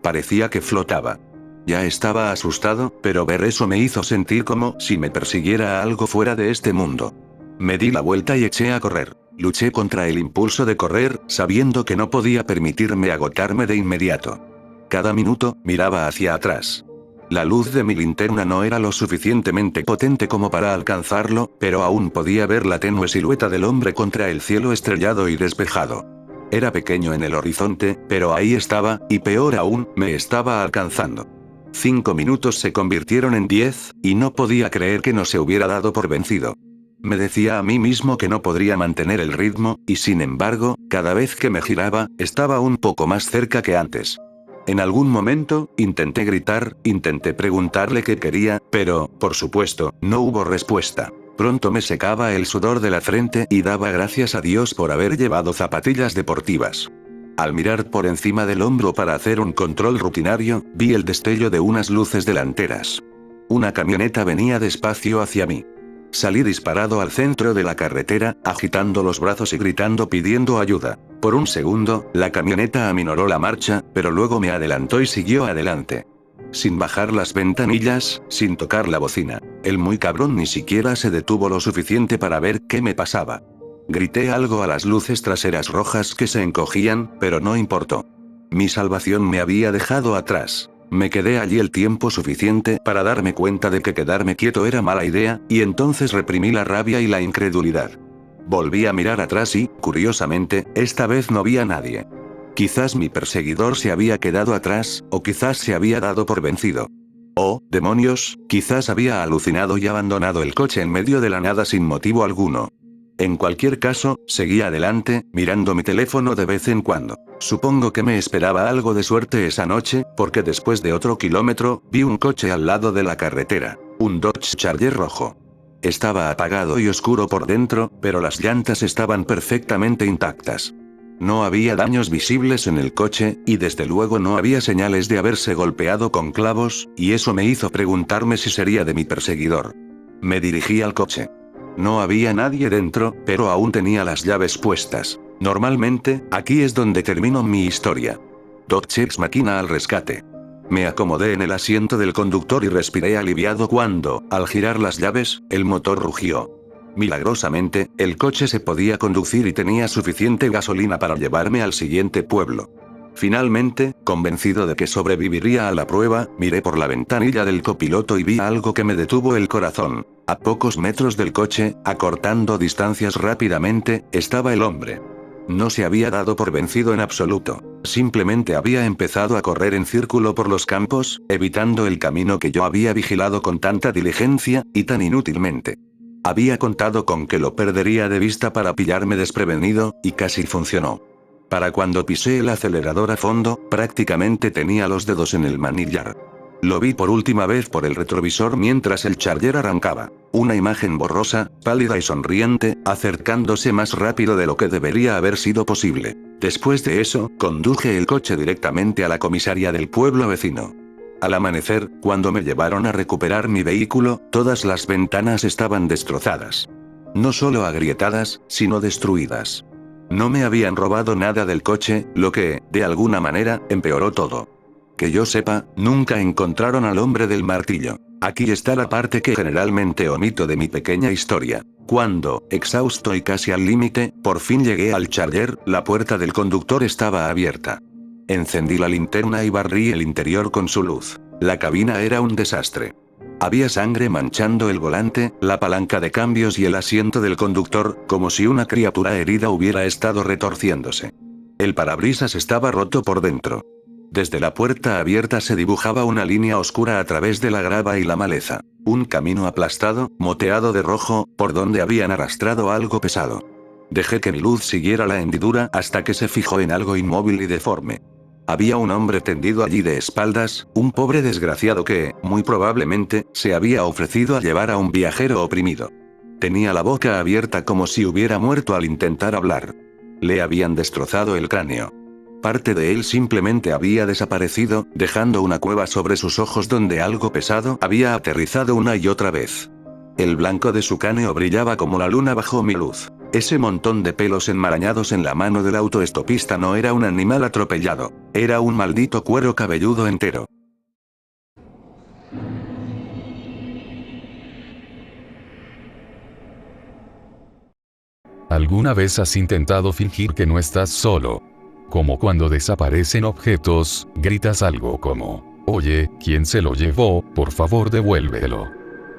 Parecía que flotaba. Ya estaba asustado, pero ver eso me hizo sentir como si me persiguiera algo fuera de este mundo. Me di la vuelta y eché a correr. Luché contra el impulso de correr, sabiendo que no podía permitirme agotarme de inmediato. Cada minuto, miraba hacia atrás. La luz de mi linterna no era lo suficientemente potente como para alcanzarlo, pero aún podía ver la tenue silueta del hombre contra el cielo estrellado y despejado. Era pequeño en el horizonte, pero ahí estaba, y peor aún, me estaba alcanzando. 5 minutos se convirtieron en 10, y no podía creer que no se hubiera dado por vencido. Me decía a mí mismo que no podría mantener el ritmo, y sin embargo, cada vez que me giraba, estaba un poco más cerca que antes. En algún momento, intenté gritar, intenté preguntarle qué quería, pero, por supuesto, no hubo respuesta. Pronto me secaba el sudor de la frente y daba gracias a Dios por haber llevado zapatillas deportivas. Al mirar por encima del hombro para hacer un control rutinario, vi el destello de unas luces delanteras. Una camioneta venía despacio hacia mí. Salí disparado al centro de la carretera, agitando los brazos y gritando pidiendo ayuda. Por un segundo, la camioneta aminoró la marcha, pero luego me adelantó y siguió adelante. Sin bajar las ventanillas, sin tocar la bocina. El muy cabrón ni siquiera se detuvo lo suficiente para ver qué me pasaba. Grité algo a las luces traseras rojas que se encogían, pero no importó. Mi salvación me había dejado atrás. Me quedé allí el tiempo suficiente para darme cuenta de que quedarme quieto era mala idea, y entonces reprimí la rabia y la incredulidad. Volví a mirar atrás y, curiosamente, esta vez no vi a nadie. Quizás mi perseguidor se había quedado atrás, o quizás se había dado por vencido. Oh, demonios, quizás había alucinado y abandonado el coche en medio de la nada sin motivo alguno. En cualquier caso, seguí adelante, mirando mi teléfono de vez en cuando. Supongo que me esperaba algo de suerte esa noche, porque después de otro kilómetro, vi un coche al lado de la carretera, un Dodge Charger rojo. Estaba apagado y oscuro por dentro, pero las llantas estaban perfectamente intactas. No había daños visibles en el coche, y desde luego no había señales de haberse golpeado con clavos, y eso me hizo preguntarme si sería de mi perseguidor. Me dirigí al coche. No había nadie dentro, pero aún tenía las llaves puestas. Normalmente, aquí es donde termino mi historia. Dodge Ex Machina al rescate. Me acomodé en el asiento del conductor y respiré aliviado cuando, al girar las llaves, el motor rugió. Milagrosamente, el coche se podía conducir y tenía suficiente gasolina para llevarme al siguiente pueblo. Finalmente, convencido de que sobreviviría a la prueba, miré por la ventanilla del copiloto y vi algo que me detuvo el corazón. A pocos metros del coche, acortando distancias rápidamente, estaba el hombre. No se había dado por vencido en absoluto. Simplemente había empezado a correr en círculo por los campos, evitando el camino que yo había vigilado con tanta diligencia, y tan inútilmente. Había contado con que lo perdería de vista para pillarme desprevenido, y casi funcionó. Para cuando pisé el acelerador a fondo, prácticamente tenía los dedos en el manillar. Lo vi por última vez por el retrovisor mientras el Charger arrancaba. Una imagen borrosa, pálida y sonriente, acercándose más rápido de lo que debería haber sido posible. Después de eso, conduje el coche directamente a la comisaría del pueblo vecino. Al amanecer, cuando me llevaron a recuperar mi vehículo, todas las ventanas estaban destrozadas. No solo agrietadas, sino destruidas. No me habían robado nada del coche, lo que, de alguna manera, empeoró todo. Que yo sepa, nunca encontraron al hombre del martillo. Aquí está la parte que generalmente omito de mi pequeña historia. Cuando, exhausto y casi al límite, por fin llegué al Charger, la puerta del conductor estaba abierta. Encendí la linterna y barrí el interior con su luz. La cabina era un desastre. Había sangre manchando el volante, la palanca de cambios y el asiento del conductor, como si una criatura herida hubiera estado retorciéndose. El parabrisas estaba roto por dentro. Desde la puerta abierta se dibujaba una línea oscura a través de la grava y la maleza. Un camino aplastado, moteado de rojo, por donde habían arrastrado algo pesado. Dejé que mi luz siguiera la hendidura hasta que se fijó en algo inmóvil y deforme. Había un hombre tendido allí de espaldas, un pobre desgraciado que, muy probablemente, se había ofrecido a llevar a un viajero oprimido. Tenía la boca abierta como si hubiera muerto al intentar hablar. Le habían destrozado el cráneo. Parte de él simplemente había desaparecido, dejando una cueva sobre sus ojos donde algo pesado había aterrizado una y otra vez. El blanco de su cráneo brillaba como la luna bajo mi luz. Ese montón de pelos enmarañados en la mano del autoestopista no era un animal atropellado, era un maldito cuero cabelludo entero. ¿Alguna vez has intentado fingir que no estás solo? Como cuando desaparecen objetos, gritas algo como, oye, ¿quién se lo llevó? Por favor devuélvelo.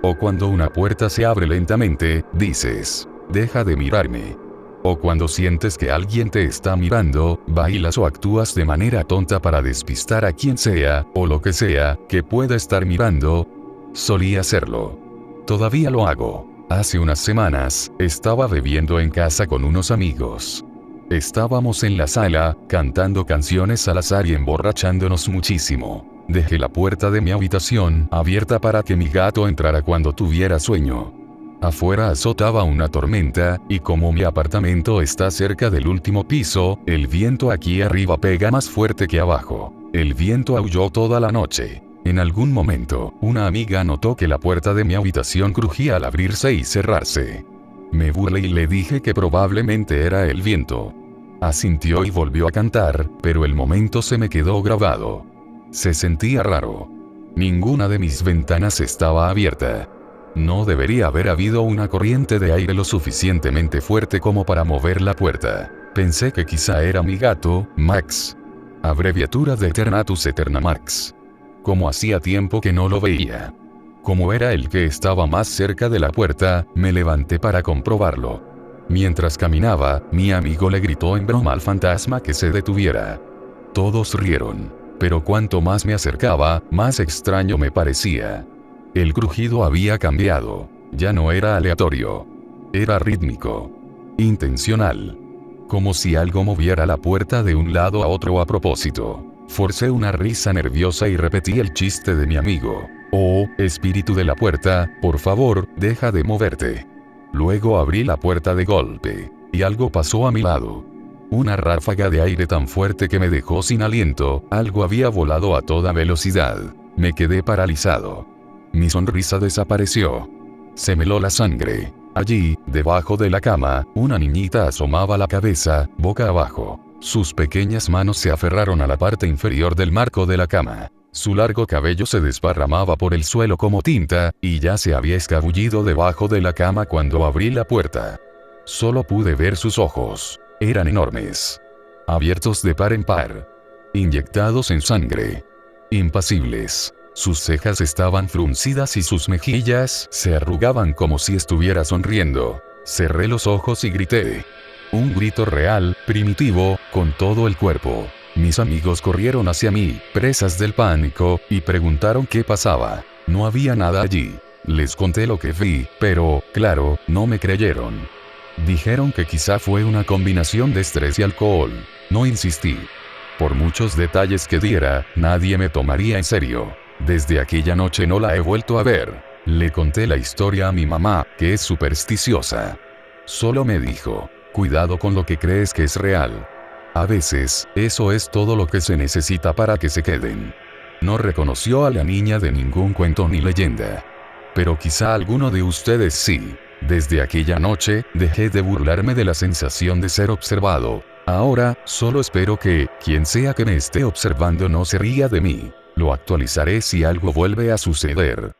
O cuando una puerta se abre lentamente, dices, deja de mirarme. O cuando sientes que alguien te está mirando, bailas o actúas de manera tonta para despistar a quien sea, o lo que sea, que pueda estar mirando. Solía hacerlo. Todavía lo hago. Hace unas semanas, estaba bebiendo en casa con unos amigos. Estábamos en la sala, cantando canciones al azar y emborrachándonos muchísimo. Dejé la puerta de mi habitación abierta para que mi gato entrara cuando tuviera sueño. Afuera azotaba una tormenta, y como mi apartamento está cerca del último piso, el viento aquí arriba pega más fuerte que abajo. El viento aulló toda la noche. En algún momento, una amiga notó que la puerta de mi habitación crujía al abrirse y cerrarse. Me burlé y le dije que probablemente era el viento. Asintió y volvió a cantar, pero el momento se me quedó grabado. Se sentía raro. Ninguna de mis ventanas estaba abierta. No debería haber habido una corriente de aire lo suficientemente fuerte como para mover la puerta. Pensé que quizá era mi gato, Max. Abreviatura de Eternatus Eternamax. Como hacía tiempo que no lo veía. Como era el que estaba más cerca de la puerta, me levanté para comprobarlo. Mientras caminaba, mi amigo le gritó en broma al fantasma que se detuviera. Todos rieron, pero cuanto más me acercaba, más extraño me parecía. El crujido había cambiado. Ya no era aleatorio. Era rítmico. Intencional. Como si algo moviera la puerta de un lado a otro a propósito. Forcé una risa nerviosa y repetí el chiste de mi amigo. Oh, espíritu de la puerta, por favor, deja de moverte. Luego abrí la puerta de golpe, y algo pasó a mi lado. Una ráfaga de aire tan fuerte que me dejó sin aliento, algo había volado a toda velocidad. Me quedé paralizado. Mi sonrisa desapareció. Se me heló la sangre. Allí, debajo de la cama, una niñita asomaba la cabeza, boca abajo. Sus pequeñas manos se aferraron a la parte inferior del marco de la cama. Su largo cabello se desparramaba por el suelo como tinta, y ya se había escabullido debajo de la cama cuando abrí la puerta. Solo pude ver sus ojos. Eran enormes. Abiertos de par en par. Inyectados en sangre. Impasibles. Sus cejas estaban fruncidas y sus mejillas se arrugaban como si estuviera sonriendo. Cerré los ojos y grité. Un grito real, primitivo, con todo el cuerpo. Mis amigos corrieron hacia mí, presas del pánico, y preguntaron qué pasaba. No había nada allí. Les conté lo que vi, pero, claro, no me creyeron. Dijeron que quizá fue una combinación de estrés y alcohol. No insistí. Por muchos detalles que diera, nadie me tomaría en serio. Desde aquella noche no la he vuelto a ver. Le conté la historia a mi mamá, que es supersticiosa. Solo me dijo, cuidado con lo que crees que es real. A veces, eso es todo lo que se necesita para que se queden. No reconoció a la niña de ningún cuento ni leyenda. Pero quizá alguno de ustedes sí. Desde aquella noche, dejé de burlarme de la sensación de ser observado. Ahora, solo espero que, quien sea que me esté observando no se ría de mí. Lo actualizaré si algo vuelve a suceder.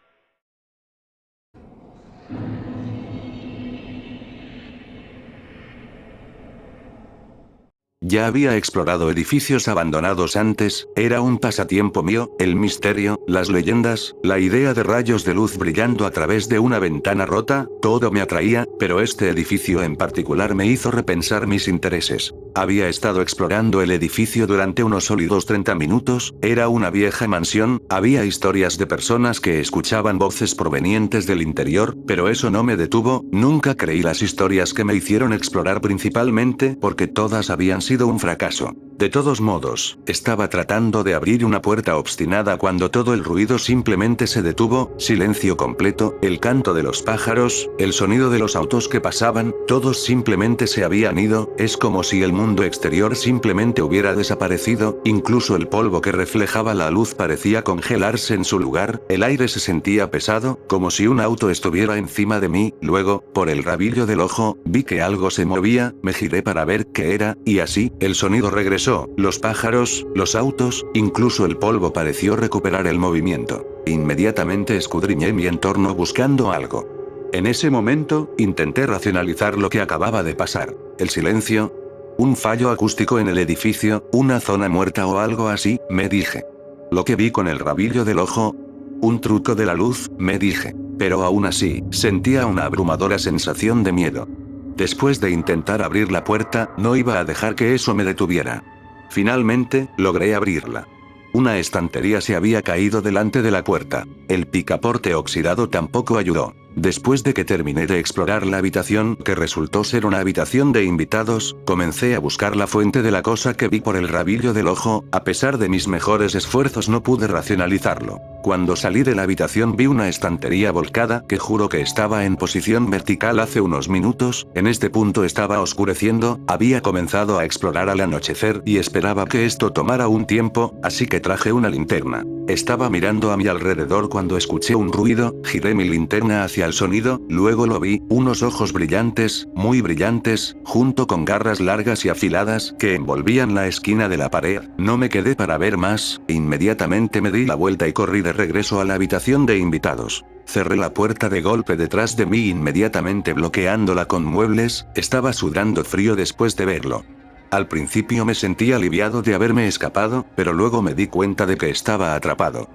Ya había explorado edificios abandonados antes, era un pasatiempo mío, el misterio, las leyendas, la idea de rayos de luz brillando a través de una ventana rota, todo me atraía, pero este edificio en particular me hizo repensar mis intereses. Había estado explorando el edificio durante unos sólidos 30 minutos, era una vieja mansión, había historias de personas que escuchaban voces provenientes del interior, pero eso no me detuvo, nunca creí las historias que me hicieron explorar principalmente porque todas habían sido un fracaso. De todos modos, estaba tratando de abrir una puerta obstinada cuando todo el ruido simplemente se detuvo, silencio completo, el canto de los pájaros, el sonido de los autos que pasaban, todos simplemente se habían ido, es como si el mundo exterior simplemente hubiera desaparecido, incluso el polvo que reflejaba la luz parecía congelarse en su lugar, el aire se sentía pesado, como si un auto estuviera encima de mí, luego, por el rabillo del ojo, vi que algo se movía, me giré para ver qué era, y así, el sonido regresó. Los pájaros, los autos, incluso el polvo pareció recuperar el movimiento. Inmediatamente escudriñé mi entorno buscando algo. En ese momento, intenté racionalizar lo que acababa de pasar. El silencio. Un fallo acústico en el edificio, una zona muerta o algo así, me dije. Lo que vi con el rabillo del ojo. Un truco de la luz, me dije. Pero aún así, sentía una abrumadora sensación de miedo. Después de intentar abrir la puerta, no iba a dejar que eso me detuviera. Finalmente, logré abrirla. Una estantería se había caído delante de la puerta. El picaporte oxidado tampoco ayudó. Después de que terminé de explorar la habitación, que resultó ser una habitación de invitados, comencé a buscar la fuente de la cosa que vi por el rabillo del ojo, a pesar de mis mejores esfuerzos no pude racionalizarlo. Cuando salí de la habitación vi una estantería volcada, que juro que estaba en posición vertical hace unos minutos, en este punto estaba oscureciendo, había comenzado a explorar al anochecer y esperaba que esto tomara un tiempo, así que traje una linterna. Estaba mirando a mi alrededor cuando escuché un ruido, giré mi linterna hacia el sonido, luego lo vi, unos ojos brillantes, muy brillantes, junto con garras largas y afiladas, que envolvían la esquina de la pared. No me quedé para ver más, inmediatamente me di la vuelta y corrí de regreso a la habitación de invitados. Cerré la puerta de golpe detrás de mí inmediatamente bloqueándola con muebles, estaba sudando frío después de verlo. Al principio me sentí aliviado de haberme escapado, pero luego me di cuenta de que estaba atrapado.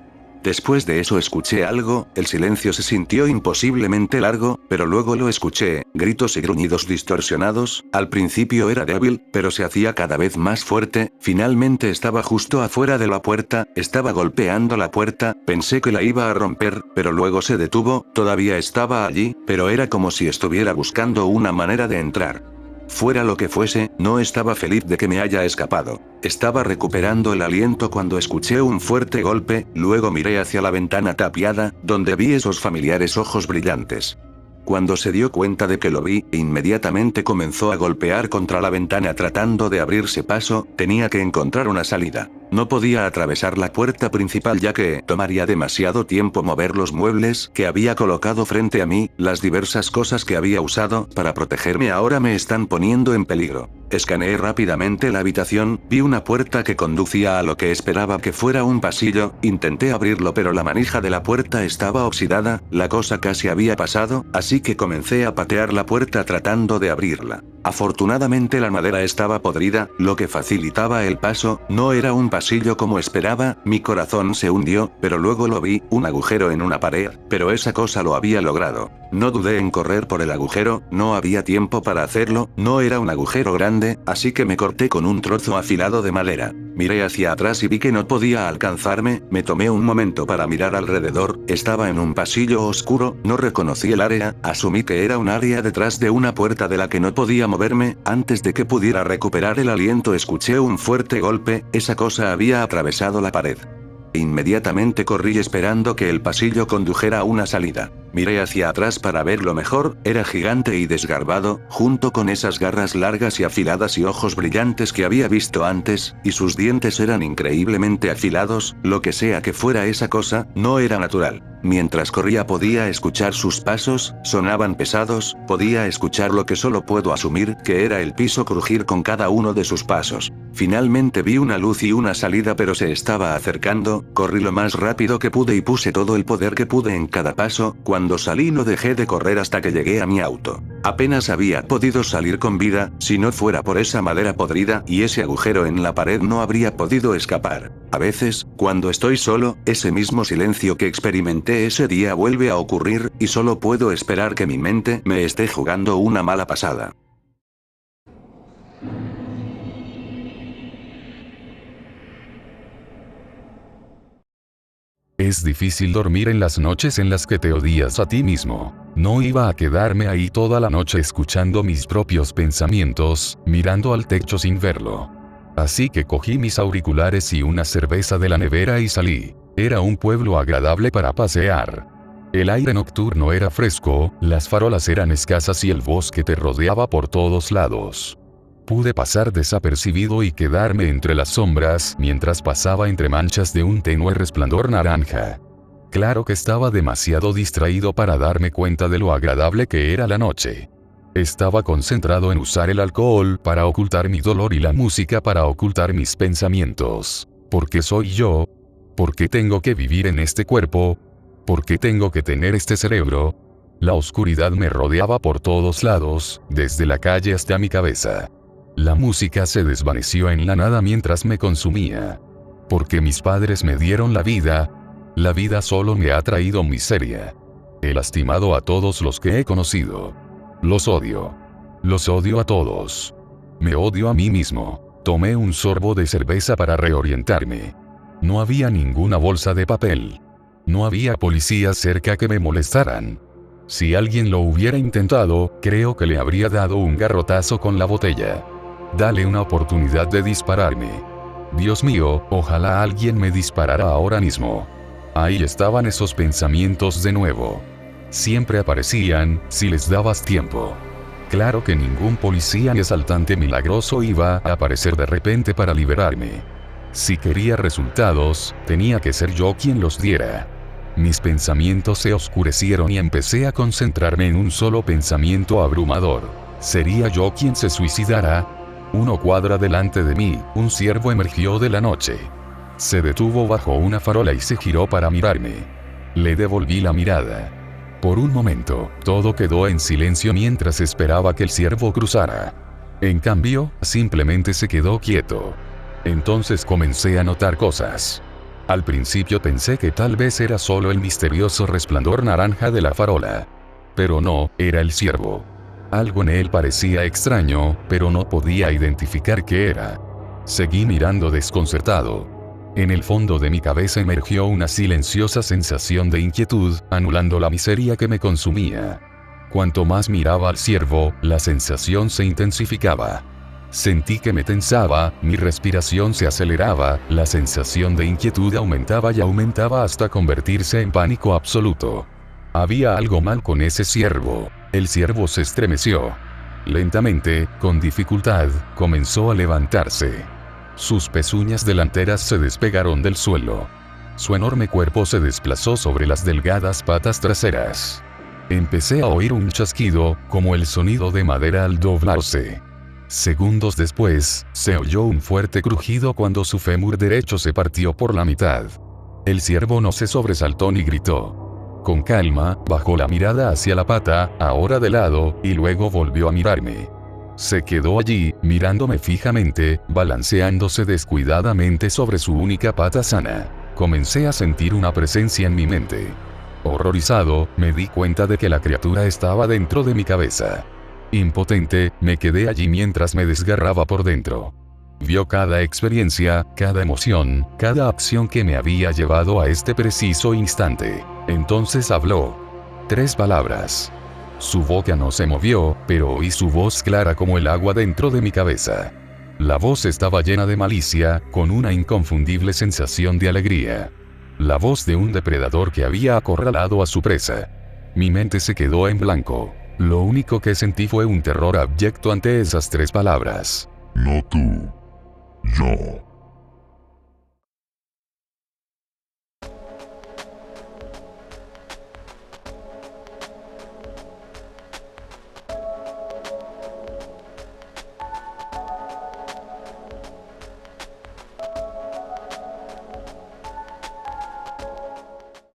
Después de eso escuché algo, el silencio se sintió imposiblemente largo, pero luego lo escuché, gritos y gruñidos distorsionados, al principio era débil, pero se hacía cada vez más fuerte, finalmente estaba justo afuera de la puerta, estaba golpeando la puerta, pensé que la iba a romper, pero luego se detuvo, todavía estaba allí, pero era como si estuviera buscando una manera de entrar. Fuera lo que fuese, no estaba feliz de que me haya escapado. Estaba recuperando el aliento cuando escuché un fuerte golpe, luego miré hacia la ventana tapiada, donde vi esos familiares ojos brillantes. Cuando se dio cuenta de que lo vi, inmediatamente comenzó a golpear contra la ventana tratando de abrirse paso, tenía que encontrar una salida. No podía atravesar la puerta principal ya que tomaría demasiado tiempo mover los muebles que había colocado frente a mí, las diversas cosas que había usado para protegerme ahora me están poniendo en peligro. Escaneé rápidamente la habitación, vi una puerta que conducía a lo que esperaba que fuera un pasillo, intenté abrirlo pero la manija de la puerta estaba oxidada, la cosa casi había pasado, así que comencé a patear la puerta tratando de abrirla. Afortunadamente la madera estaba podrida, lo que facilitaba el paso, no era un pasillo como esperaba, mi corazón se hundió, pero luego lo vi, un agujero en una pared, pero esa cosa lo había logrado. No dudé en correr por el agujero, no había tiempo para hacerlo, no era un agujero grande, así que me corté con un trozo afilado de madera. Miré hacia atrás y vi que no podía alcanzarme, me tomé un momento para mirar alrededor, estaba en un pasillo oscuro, no reconocí el área, asumí que era un área detrás de una puerta de la que no podía moverme, antes de que pudiera recuperar el aliento escuché un fuerte golpe, esa cosa había atravesado la pared. Inmediatamente corrí esperando que el pasillo condujera a una salida. Miré hacia atrás para verlo mejor, era gigante y desgarbado, junto con esas garras largas y afiladas y ojos brillantes que había visto antes, y sus dientes eran increíblemente afilados, lo que sea que fuera esa cosa, no era natural. Mientras corría podía escuchar sus pasos, sonaban pesados, podía escuchar lo que solo puedo asumir que era el piso crujir con cada uno de sus pasos. Finalmente vi una luz y una salida pero se estaba acercando, corrí lo más rápido que pude y puse todo el poder que pude en cada paso, cuando salí no dejé de correr hasta que llegué a mi auto. Apenas había podido salir con vida, si no fuera por esa madera podrida y ese agujero en la pared no habría podido escapar. A veces, cuando estoy solo, ese mismo silencio que experimenté ese día vuelve a ocurrir, y solo puedo esperar que mi mente me esté jugando una mala pasada. Es difícil dormir en las noches en las que te odias a ti mismo. No iba a quedarme ahí toda la noche escuchando mis propios pensamientos, mirando al techo sin verlo. Así que cogí mis auriculares y una cerveza de la nevera y salí. Era un pueblo agradable para pasear. El aire nocturno era fresco, las farolas eran escasas y el bosque te rodeaba por todos lados. Pude pasar desapercibido y quedarme entre las sombras mientras pasaba entre manchas de un tenue resplandor naranja. Claro que estaba demasiado distraído para darme cuenta de lo agradable que era la noche. Estaba concentrado en usar el alcohol para ocultar mi dolor y la música para ocultar mis pensamientos. ¿Por qué soy yo? ¿Por qué tengo que vivir en este cuerpo? ¿Por qué tengo que tener este cerebro? La oscuridad me rodeaba por todos lados, desde la calle hasta mi cabeza. La música se desvaneció en la nada mientras me consumía. Porque mis padres me dieron la vida solo me ha traído miseria. He lastimado a todos los que he conocido. Los odio. Los odio a todos. Me odio a mí mismo. Tomé un sorbo de cerveza para reorientarme. No había ninguna bolsa de papel. No había policías cerca que me molestaran. Si alguien lo hubiera intentado, creo que le habría dado un garrotazo con la botella. Dale una oportunidad de dispararme. Dios mío, ojalá alguien me disparara ahora mismo. Ahí estaban esos pensamientos de nuevo. Siempre aparecían, si les dabas tiempo. Claro que ningún policía ni asaltante milagroso iba a aparecer de repente para liberarme. Si quería resultados, tenía que ser yo quien los diera. Mis pensamientos se oscurecieron y empecé a concentrarme en un solo pensamiento abrumador. ¿Sería yo quien se suicidara? Uno cuadra delante de mí, un ciervo emergió de la noche. Se detuvo bajo una farola y se giró para mirarme. Le devolví la mirada. Por un momento, todo quedó en silencio mientras esperaba que el ciervo cruzara. En cambio, simplemente se quedó quieto. Entonces comencé a notar cosas. Al principio pensé que tal vez era solo el misterioso resplandor naranja de la farola. Pero no, era el ciervo. Algo en él parecía extraño, pero no podía identificar qué era. Seguí mirando desconcertado. En el fondo de mi cabeza emergió una silenciosa sensación de inquietud, anulando la miseria que me consumía. Cuanto más miraba al ciervo, la sensación se intensificaba. Sentí que me tensaba, mi respiración se aceleraba, la sensación de inquietud aumentaba y aumentaba hasta convertirse en pánico absoluto. Había algo mal con ese ciervo. El ciervo se estremeció. Lentamente, con dificultad, comenzó a levantarse. Sus pezuñas delanteras se despegaron del suelo. Su enorme cuerpo se desplazó sobre las delgadas patas traseras. Empecé a oír un chasquido, como el sonido de madera al doblarse. Segundos después, se oyó un fuerte crujido cuando su fémur derecho se partió por la mitad. El ciervo no se sobresaltó ni gritó. Con calma, bajó la mirada hacia la pata, ahora de lado, y luego volvió a mirarme. Se quedó allí, mirándome fijamente, balanceándose descuidadamente sobre su única pata sana. Comencé a sentir una presencia en mi mente. Horrorizado, me di cuenta de que la criatura estaba dentro de mi cabeza. Impotente, me quedé allí mientras me desgarraba por dentro. Vio cada experiencia, cada emoción, cada acción que me había llevado a este preciso instante. Entonces habló. 3 palabras. Su boca no se movió, pero oí su voz clara como el agua dentro de mi cabeza. La voz estaba llena de malicia, con una inconfundible sensación de alegría. La voz de un depredador que había acorralado a su presa. Mi mente se quedó en blanco. Lo único que sentí fue un terror abyecto ante esas 3 palabras. No tú. Yo.